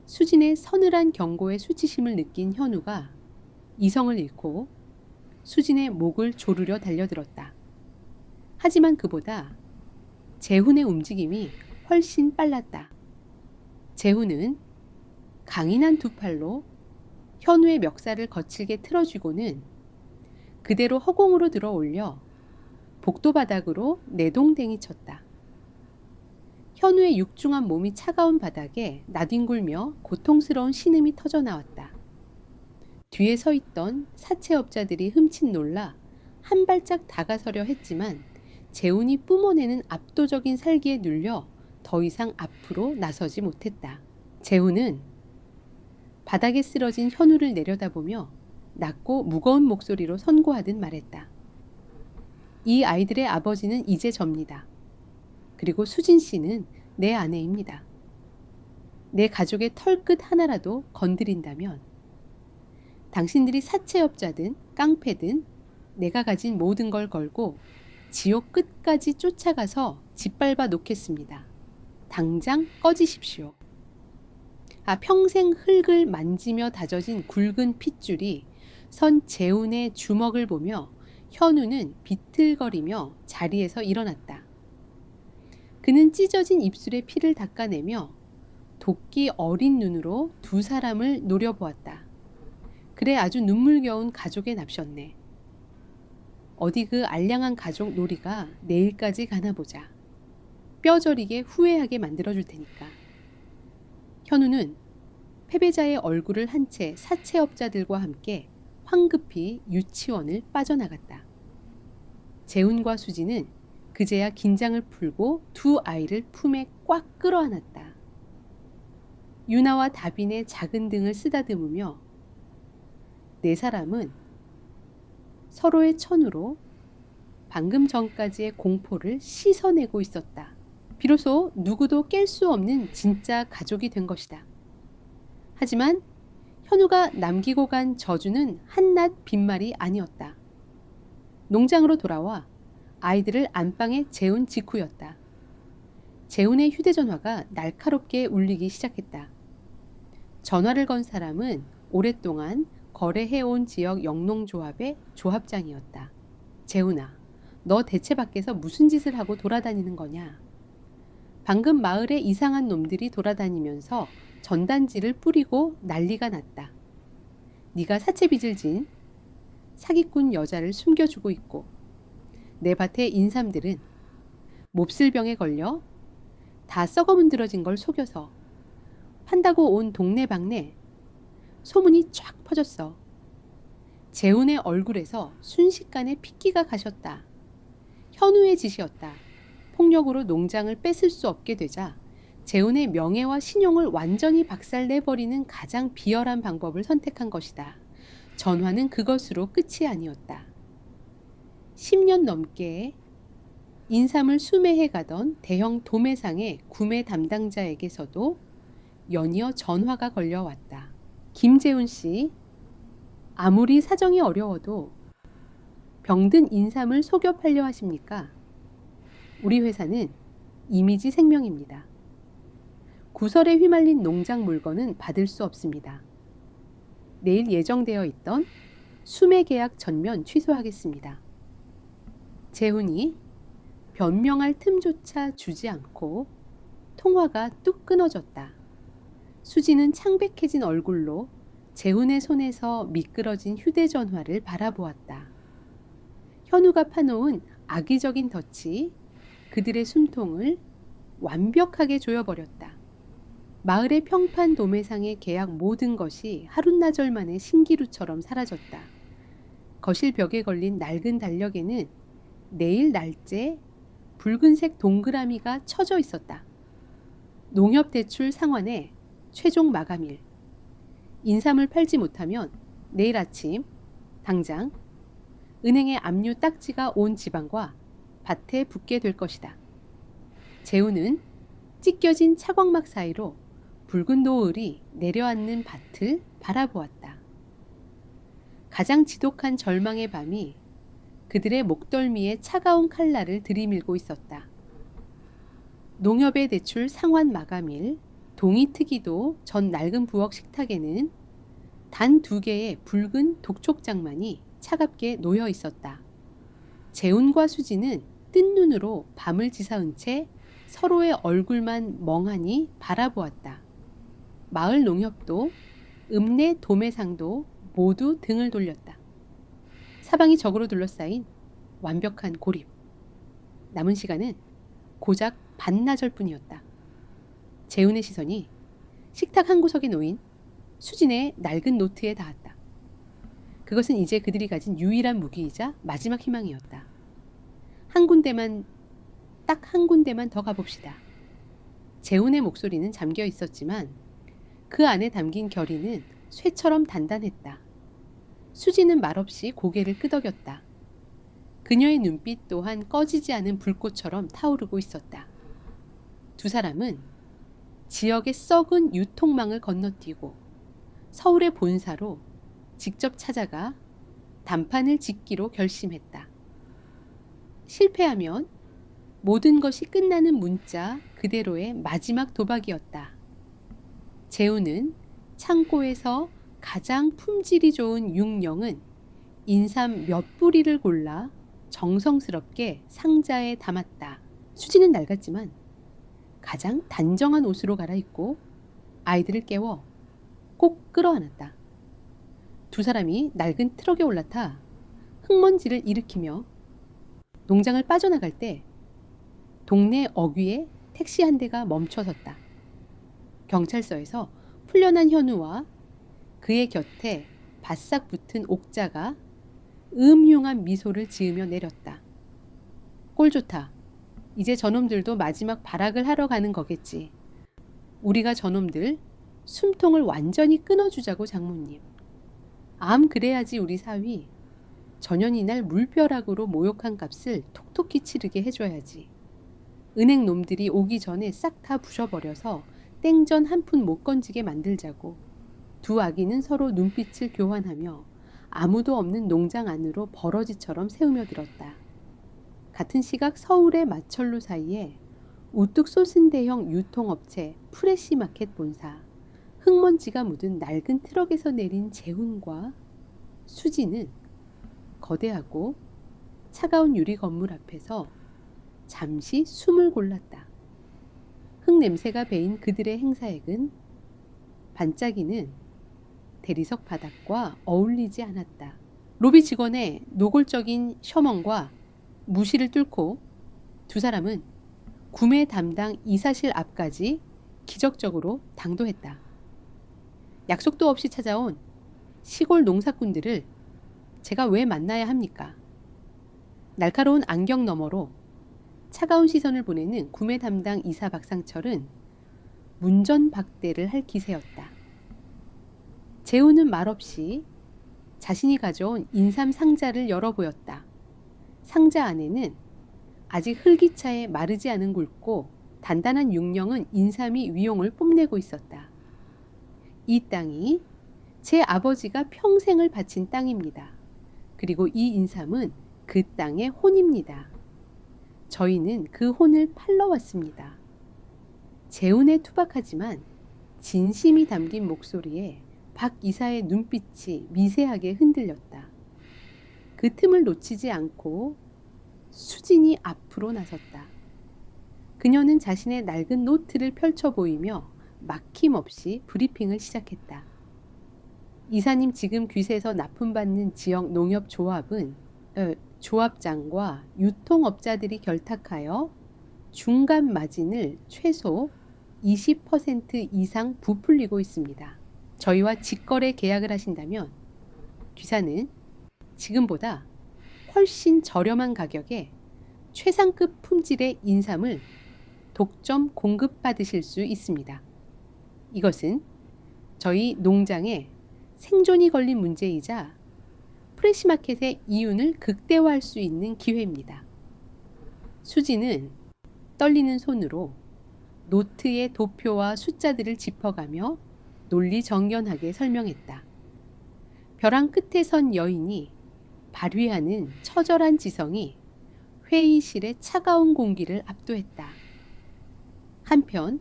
수진의 서늘한 경고에 수치심을 느낀 현우가 이성을 잃고 수진의 목을 조르려 달려들었다. 하지만 그보다 재훈의 움직임이 훨씬 빨랐다. 재훈은 강인한 두 팔로 현우의 멱살을 거칠게 틀어쥐고는 그대로 허공으로 들어 올려 복도 바닥으로 내동댕이 쳤다. 현우의 육중한 몸이 차가운 바닥에 나뒹굴며 고통스러운 신음이 터져나왔다. 뒤에 서 있던 사채업자들이 흠칫 놀라 한 발짝 다가서려 했지만 재훈이 뿜어내는 압도적인 살기에 눌려 더 이상 앞으로 나서지 못했다. 재훈은 바닥에 쓰러진 현우를 내려다보며 낮고 무거운 목소리로 선고하듯 말했다. 이 아이들의 아버지는 이제 접니다. 그리고 수진 씨는 내 아내입니다. 내 가족의 털끝 하나라도 건드린다면 당신들이 사채업자든 깡패든 내가 가진 모든 걸 걸고 지옥 끝까지 쫓아가서 짓밟아 놓겠습니다. 당장 꺼지십시오. 평생 흙을 만지며 다져진 굵은 핏줄이 선 재훈의 주먹을 보며 현우는 비틀거리며 자리에서 일어났다. 그는 찢어진 입술에 피를 닦아내며 도끼 어린 눈으로 두 사람을 노려보았다. 그래 아주 눈물겨운 가족의 납셨네. 어디 그 알량한 가족 놀이가 내일까지 가나 보자. 뼈저리게 후회하게 만들어줄 테니까. 현우는 패배자의 얼굴을 한 채 사채업자들과 함께 황급히 유치원을 빠져나갔다. 재훈과 수지는 그제야 긴장을 풀고 두 아이를 품에 꽉 끌어안았다. 유나와 다빈의 작은 등을 쓰다듬으며 네 사람은 서로의 천으로 방금 전까지의 공포를 씻어내고 있었다. 비로소 누구도 깰 수 없는 진짜 가족이 된 것이다. 하지만 현우가 남기고 간 저주는 한낱 빈말이 아니었다. 농장으로 돌아와 아이들을 안방에 재운 직후였다. 재훈의 휴대전화가 날카롭게 울리기 시작했다. 전화를 건 사람은 오랫동안 거래해온 지역 영농조합의 조합장이었다. 재훈아, 너 대체 밖에서 무슨 짓을 하고 돌아다니는 거냐? 방금 마을에 이상한 놈들이 돌아다니면서 전단지를 뿌리고 난리가 났다. 네가 사채빚을 진 사기꾼 여자를 숨겨주고 있고 내 밭의 인삼들은 몹쓸병에 걸려 다 썩어문드러진 걸 속여서 판다고 온 동네방네 소문이 쫙 퍼졌어. 재훈의 얼굴에서 순식간에 핏기가 가셨다. 현우의 짓이었다. 폭력으로 농장을 뺏을 수 없게 되자 재훈의 명예와 신용을 완전히 박살내버리는 가장 비열한 방법을 선택한 것이다. 전화는 그것으로 끝이 아니었다. 10년 넘게 인삼을 수매해 가던 대형 도매상의 구매 담당자에게서도 연이어 전화가 걸려왔다. 김재훈 씨, 아무리 사정이 어려워도 병든 인삼을 속여 팔려 하십니까? 우리 회사는 이미지 생명입니다. 구설에 휘말린 농장 물건은 받을 수 없습니다. 내일 예정되어 있던 수매 계약 전면 취소하겠습니다. 재훈이 변명할 틈조차 주지 않고 통화가 뚝 끊어졌다. 수지는 창백해진 얼굴로 재훈의 손에서 미끄러진 휴대전화를 바라보았다. 현우가 파놓은 악의적인 덫이 그들의 숨통을 완벽하게 조여버렸다. 마을의 평판 도매상의 계약 모든 것이 하룻나절 만에 신기루처럼 사라졌다. 거실 벽에 걸린 낡은 달력에는 내일 날짜 붉은색 동그라미가 쳐져 있었다. 농협대출 상환의 최종 마감일. 인삼을 팔지 못하면 내일 아침 당장 은행의 압류 딱지가 온 지방과 밭에 붙게 될 것이다. 재훈은 찢겨진 차광막 사이로 붉은 노을이 내려앉는 밭을 바라보았다. 가장 지독한 절망의 밤이 그들의 목덜미에 차가운 칼날을 들이밀고 있었다. 농협의 대출 상환 마감일, 동의 특이도 전 낡은 부엌 식탁에는 단 2개의 붉은 독촉장만이 차갑게 놓여 있었다. 재훈과 수지는 뜬 눈으로 밤을 지사은 채 서로의 얼굴만 멍하니 바라보았다. 마을 농협도 읍내 도매상도 모두 등을 돌렸다. 사방이 적으로 둘러싸인 완벽한 고립. 남은 시간은 고작 반나절뿐이었다. 재훈의 시선이 식탁 한 구석에 놓인 수진의 낡은 노트에 닿았다. 그것은 이제 그들이 가진 유일한 무기이자 마지막 희망이었다. 딱 한 군데만 더 가봅시다. 재훈의 목소리는 잠겨 있었지만 그 안에 담긴 결의는 쇠처럼 단단했다. 수지는 말없이 고개를 끄덕였다. 그녀의 눈빛 또한 꺼지지 않은 불꽃처럼 타오르고 있었다. 두 사람은 지역의 썩은 유통망을 건너뛰고 서울의 본사로 직접 찾아가 단판을 짓기로 결심했다. 실패하면 모든 것이 끝나는 문자 그대로의 마지막 도박이었다. 재훈은 창고에서 가장 품질이 좋은 육령은 인삼 몇 뿌리를 골라 정성스럽게 상자에 담았다. 수지는 낡았지만 가장 단정한 옷으로 갈아입고 아이들을 깨워 꼭 끌어안았다. 두 사람이 낡은 트럭에 올라타 흙먼지를 일으키며 농장을 빠져나갈 때 동네 어귀에 택시 한 대가 멈춰섰다. 경찰서에서 풀려난 현우와 그의 곁에 바싹 붙은 옥자가 음흉한 미소를 지으며 내렸다. 꼴 좋다. 이제 저놈들도 마지막 발악을 하러 가는 거겠지. 우리가 저놈들 숨통을 완전히 끊어주자고 장모님. 암 그래야지 우리 사위. 전현이 날 물벼락으로 모욕한 값을 톡톡히 치르게 해줘야지. 은행 놈들이 오기 전에 싹 다 부셔버려서 땡전 한 푼 못 건지게 만들자고. 두 아기는 서로 눈빛을 교환하며 아무도 없는 농장 안으로 버러지처럼 세우며 들었다. 같은 시각 서울의 마철로 사이에 우뚝 솟은 대형 유통업체 프레시마켓 본사, 흙먼지가 묻은 낡은 트럭에서 내린 재훈과 수지는 거대하고 차가운 유리 건물 앞에서 잠시 숨을 골랐다. 흙 냄새가 배인 그들의 행사액은 반짝이는 대리석 바닥과 어울리지 않았다. 로비 직원의 노골적인 셔먼과 무시를 뚫고 두 사람은 구매 담당 이사실 앞까지 기적적으로 당도했다. 약속도 없이 찾아온 시골 농사꾼들을 제가 왜 만나야 합니까? 날카로운 안경 너머로 차가운 시선을 보내는 구매 담당 이사 박상철은 문전박대를 할 기세였다. 재훈은 말없이 자신이 가져온 인삼 상자를 열어보였다. 상자 안에는 아직 흙이차에 마르지 않은 굵고 단단한 육령은 인삼이 위용을 뽐내고 있었다. 이 땅이 제 아버지가 평생을 바친 땅입니다. 그리고 이 인삼은 그 땅의 혼입니다. 저희는 그 혼을 팔러 왔습니다. 재훈의 투박하지만 진심이 담긴 목소리에 박 이사의 눈빛이 미세하게 흔들렸다. 그 틈을 놓치지 않고 수진이 앞으로 나섰다. 그녀는 자신의 낡은 노트를 펼쳐 보이며 막힘없이 브리핑을 시작했다. 이사님 지금 귀세에서 납품받는 지역 농협조합은 조합장과 유통업자들이 결탁하여 중간 마진을 최소 20% 이상 부풀리고 있습니다. 저희와 직거래 계약을 하신다면 귀사는 지금보다 훨씬 저렴한 가격에 최상급 품질의 인삼을 독점 공급받으실 수 있습니다. 이것은 저희 농장의 생존이 걸린 문제이자 프레시마켓의 이윤을 극대화할 수 있는 기회입니다. 수지는 떨리는 손으로 노트의 도표와 숫자들을 짚어가며 논리정연하게 설명했다. 벼랑 끝에 선 여인이 발휘하는 처절한 지성이 회의실의 차가운 공기를 압도했다. 한편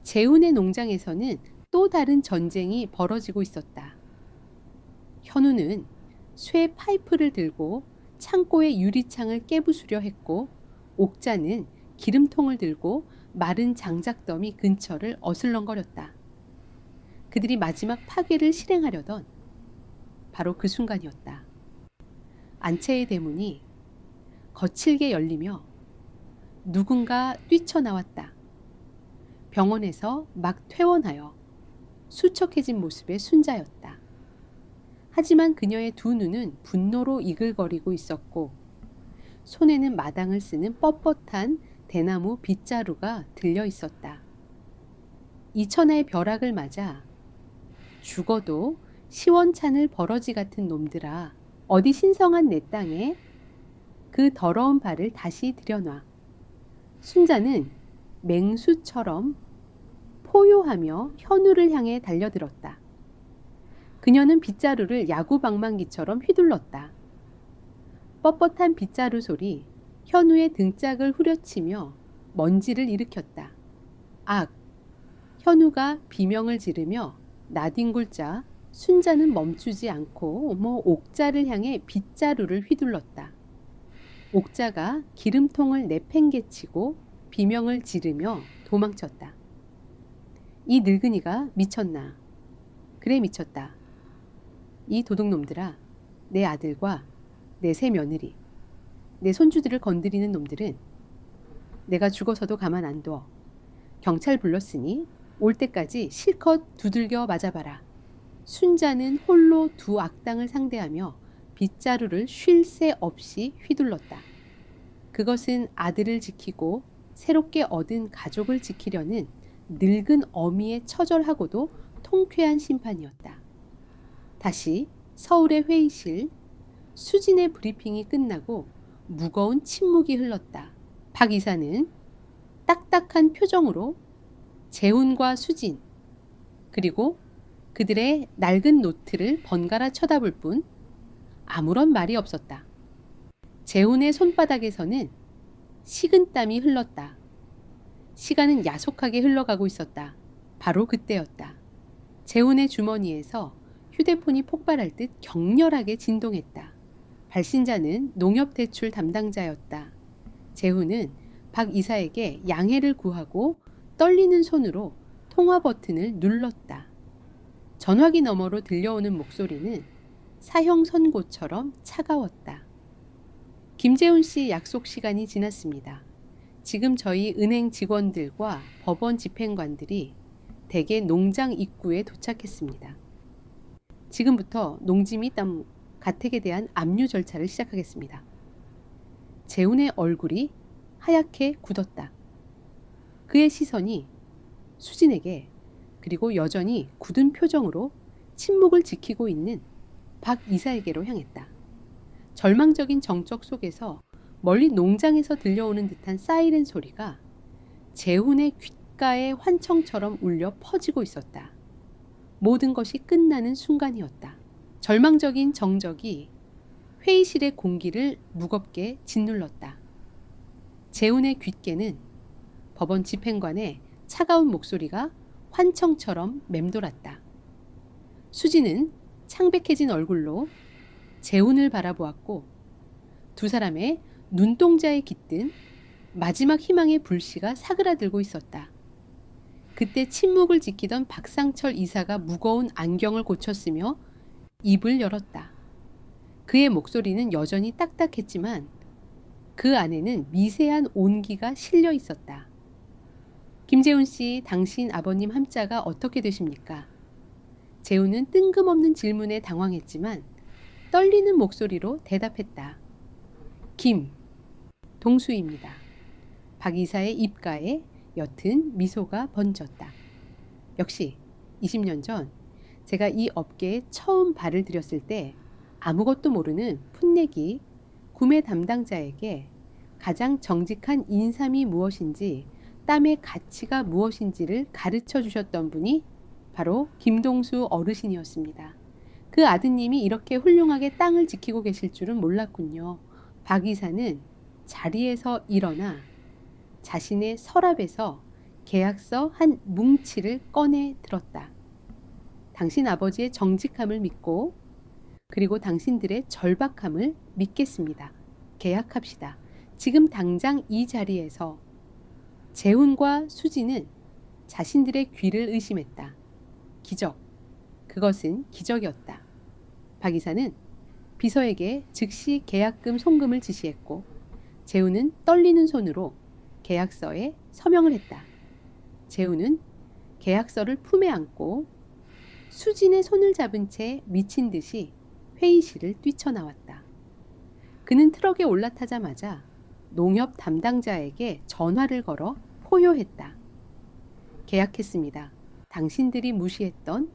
재훈의 농장에서는 또 다른 전쟁이 벌어지고 있었다. 현우는 쇠 파이프를 들고 창고의 유리창을 깨부수려 했고, 옥자는 기름통을 들고 마른 장작더미 근처를 어슬렁거렸다. 그들이 마지막 파괴를 실행하려던 바로 그 순간이었다. 안채의 대문이 거칠게 열리며 누군가 뛰쳐나왔다. 병원에서 막 퇴원하여 수척해진 모습의 순자였다. 하지만 그녀의 두 눈은 분노로 이글거리고 있었고, 손에는 마당을 쓰는 뻣뻣한 대나무 빗자루가 들려 있었다. 이천하의 벼락을 맞아 죽어도 시원찮을 버러지 같은 놈들아, 어디 신성한 내 땅에 그 더러운 발을 다시 들여놔. 순자는 맹수처럼 포효하며 현우를 향해 달려들었다. 그녀는 빗자루를 야구방망이처럼 휘둘렀다. 뻣뻣한 빗자루 소리, 현우의 등짝을 후려치며 먼지를 일으켰다. 악! 현우가 비명을 지르며 나뒹굴자 순자는 멈추지 않고 옥자를 향해 빗자루를 휘둘렀다. 옥자가 기름통을 내팽개치고 비명을 지르며 도망쳤다. 이 늙은이가 미쳤나? 그래, 미쳤다. 이 도둑놈들아, 내 아들과 내 새 며느리, 내 손주들을 건드리는 놈들은 내가 죽어서도 가만 안 둬. 경찰 불렀으니 올 때까지 실컷 두들겨 맞아봐라. 순자는 홀로 두 악당을 상대하며 빗자루를 쉴 새 없이 휘둘렀다. 그것은 아들을 지키고 새롭게 얻은 가족을 지키려는 늙은 어미의 처절하고도 통쾌한 심판이었다. 다시 서울의 회의실, 수진의 브리핑이 끝나고 무거운 침묵이 흘렀다. 박 이사는 딱딱한 표정으로 재훈과 수진, 그리고 그들의 낡은 노트를 번갈아 쳐다볼 뿐 아무런 말이 없었다. 재훈의 손바닥에서는 식은땀이 흘렀다. 시간은 야속하게 흘러가고 있었다. 바로 그때였다. 재훈의 주머니에서 휴대폰이 폭발할 듯 격렬하게 진동했다. 발신자는 농협대출 담당자였다. 재훈은 박 이사에게 양해를 구하고 떨리는 손으로 통화 버튼을 눌렀다. 전화기 너머로 들려오는 목소리는 사형 선고처럼 차가웠다. 김재훈 씨 약속 시간이 지났습니다. 지금 저희 은행 직원들과 법원 집행관들이 대개 농장 입구에 도착했습니다. 지금부터 농지 및 가택에 대한 압류 절차를 시작하겠습니다. 재훈의 얼굴이 하얗게 굳었다. 그의 시선이 수진에게, 그리고 여전히 굳은 표정으로 침묵을 지키고 있는 박 이사에게로 향했다. 절망적인 정적 속에서 멀리 농장에서 들려오는 듯한 사이렌 소리가 재훈의 귓가에 환청처럼 울려 퍼지고 있었다. 모든 것이 끝나는 순간이었다. 절망적인 정적이 회의실의 공기를 무겁게 짓눌렀다. 재훈의 귓께는 법원 집행관의 차가운 목소리가 환청처럼 맴돌았다. 수진은 창백해진 얼굴로 재훈을 바라보았고, 두 사람의 눈동자에 깃든 마지막 희망의 불씨가 사그라들고 있었다. 그때 침묵을 지키던 박상철 이사가 무거운 안경을 고쳤으며 입을 열었다. 그의 목소리는 여전히 딱딱했지만 그 안에는 미세한 온기가 실려 있었다. 김재훈 씨, 당신 아버님 함자가 어떻게 되십니까? 재훈은 뜬금없는 질문에 당황했지만 떨리는 목소리로 대답했다. 동수입니다. 박 이사의 입가에 옅은 미소가 번졌다. 역시 20년 전 제가 이 업계에 처음 발을 들였을 때 아무것도 모르는 풋내기 구매 담당자에게 가장 정직한 인삼이 무엇인지, 땀의 가치가 무엇인지를 가르쳐 주셨던 분이 바로 김동수 어르신이었습니다. 그 아드님이 이렇게 훌륭하게 땅을 지키고 계실 줄은 몰랐군요. 박 이사는 자리에서 일어나 자신의 서랍에서 계약서 한 뭉치를 꺼내 들었다. 당신 아버지의 정직함을 믿고 그리고 당신들의 절박함을 믿겠습니다. 계약합시다. 지금 당장 이 자리에서. 재훈과 수지는 자신들의 귀를 의심했다. 기적. 그것은 기적이었다. 박 이사는 비서에게 즉시 계약금 송금을 지시했고 재훈은 떨리는 손으로 계약서에 서명을 했다. 재훈은 계약서를 품에 안고 수진의 손을 잡은 채 미친 듯이 회의실을 뛰쳐나왔다. 그는 트럭에 올라타자마자 농협 담당자에게 전화를 걸어 포효했다. 계약했습니다. 당신들이 무시했던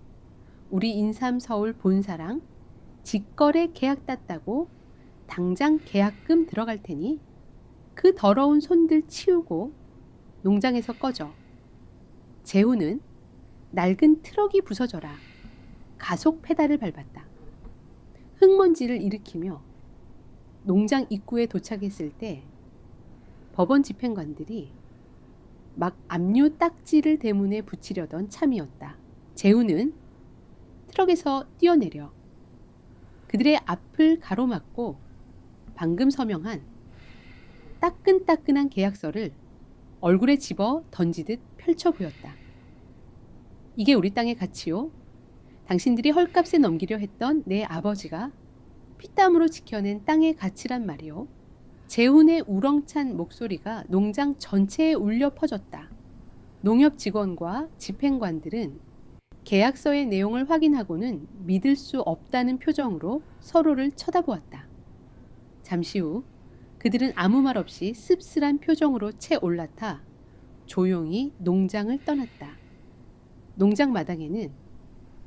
우리 인삼 서울 본사랑 직거래 계약 땄다고 당장 계약금 들어갈 테니 그 더러운 손들 치우고 농장에서 꺼져. 재훈은 낡은 트럭이 부서져라 가속 페달을 밟았다. 흙먼지를 일으키며 농장 입구에 도착했을 때 법원 집행관들이 막 압류 딱지를 대문에 붙이려던 참이었다. 재훈은 트럭에서 뛰어내려 그들의 앞을 가로막고 방금 서명한 따끈따끈한 계약서를 얼굴에 집어 던지듯 펼쳐 보였다. 이게 우리 땅의 가치요. 당신들이 헐값에 넘기려 했던 내 아버지가 피땀으로 지켜낸 땅의 가치란 말이요. 재훈의 우렁찬 목소리가 농장 전체에 울려 퍼졌다. 농협 직원과 집행관들은 계약서의 내용을 확인하고는 믿을 수 없다는 표정으로 서로를 쳐다보았다. 잠시 후 그들은 아무 말 없이 씁쓸한 표정으로 채 올라타 조용히 농장을 떠났다. 농장 마당에는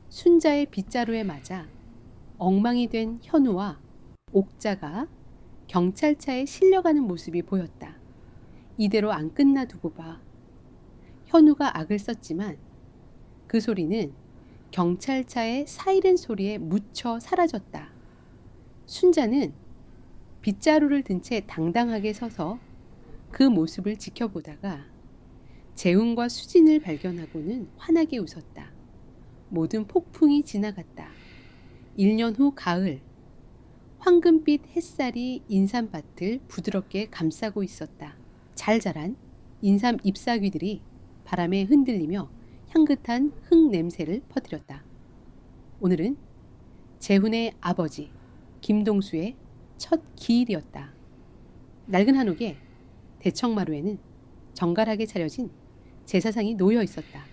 순자의 빗자루에 맞아 엉망이 된 현우와 옥자가 경찰차에 실려가는 모습이 보였다. 이대로 안 끝나 두고 봐. 현우가 악을 썼지만 그 소리는 경찰차의 사이렌 소리에 묻혀 사라졌다. 순자는 빗자루를 든 채 당당하게 서서 그 모습을 지켜보다가 재훈과 수진을 발견하고는 환하게 웃었다. 모든 폭풍이 지나갔다. 1년 후 가을, 황금빛 햇살이 인삼밭을 부드럽게 감싸고 있었다. 잘 자란 인삼 잎사귀들이 바람에 흔들리며 향긋한 흙 냄새를 퍼뜨렸다. 오늘은 재훈의 아버지 김동수의 첫 기일이었다. 낡은 한옥에 대청마루에는 정갈하게 차려진 제사상이 놓여 있었다.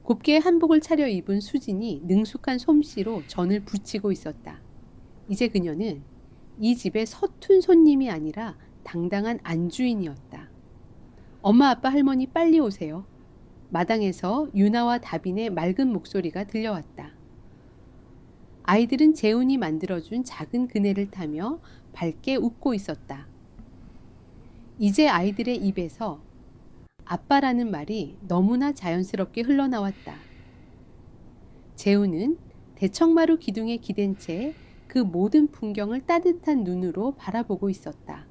곱게 한복을 차려입은 수진이 능숙한 솜씨로 전을 부치고 있었다. 이제 그녀는 이 집의 서툰 손님이 아니라 당당한 안주인이었다. 엄마, 아빠, 할머니 빨리 오세요. 마당에서 유나와 다빈의 맑은 목소리가 들려왔다. 아이들은 재훈이 만들어준 작은 그네를 타며 밝게 웃고 있었다. 이제 아이들의 입에서 아빠라는 말이 너무나 자연스럽게 흘러나왔다. 재훈은 대청마루 기둥에 기댄 채 그 모든 풍경을 따뜻한 눈으로 바라보고 있었다.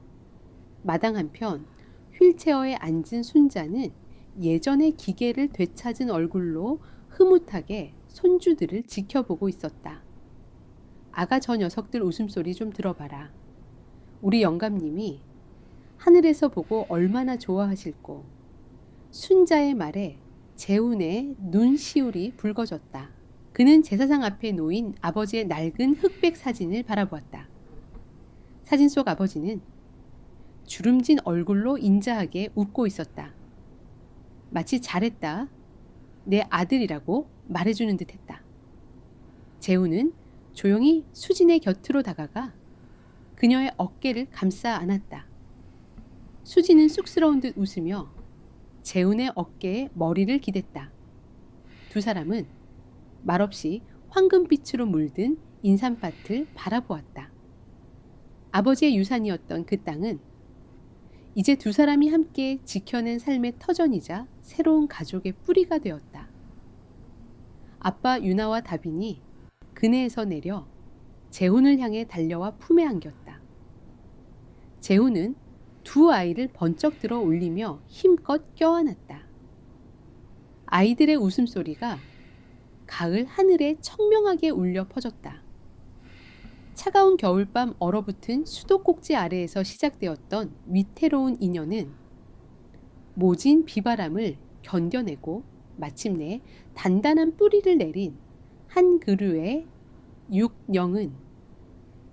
마당 한편 휠체어에 앉은 순자는 예전의 기계를 되찾은 얼굴로 흐뭇하게 손주들을 지켜보고 있었다. 아가 저 녀석들 웃음소리 좀 들어봐라. 우리 영감님이 하늘에서 보고 얼마나 좋아하실꼬. 순자의 말에 재훈의 눈시울이 붉어졌다. 그는 제사상 앞에 놓인 아버지의 낡은 흑백 사진을 바라보았다. 사진 속 아버지는 주름진 얼굴로 인자하게 웃고 있었다. 마치 잘했다. 내 아들이라고 말해주는 듯 했다. 재훈은 조용히 수진의 곁으로 다가가 그녀의 어깨를 감싸 안았다. 수진은 쑥스러운 듯 웃으며 재훈의 어깨에 머리를 기댔다. 두 사람은 말없이 황금빛으로 물든 인삼밭을 바라보았다. 아버지의 유산이었던 그 땅은 이제 두 사람이 함께 지켜낸 삶의 터전이자 새로운 가족의 뿌리가 되었다. 아빠 유나와 다빈이 그네에서 내려 재훈을 향해 달려와 품에 안겼다. 재훈은 두 아이를 번쩍 들어 올리며 힘껏 껴안았다. 아이들의 웃음소리가 가을 하늘에 청명하게 울려 퍼졌다. 차가운 겨울밤 얼어붙은 수도꼭지 아래에서 시작되었던 위태로운 인연은 모진 비바람을 견뎌내고 마침내 단단한 뿌리를 내린 한 그루의 육령은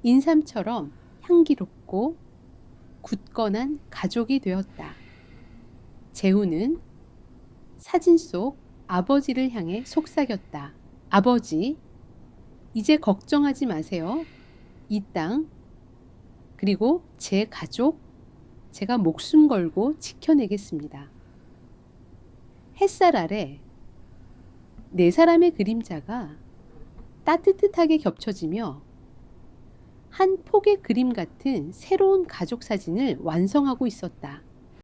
인삼처럼 향기롭고 굳건한 가족이 되었다. 재훈은 사진 속 아버지를 향해 속삭였다. 아버지, 이제 걱정하지 마세요. 이 땅, 그리고 제 가족, 제가 목숨 걸고 지켜내겠습니다. 햇살 아래 네 사람의 그림자가 따뜻하게 겹쳐지며 한 폭의 그림 같은 새로운 가족 사진을 완성하고 있었다.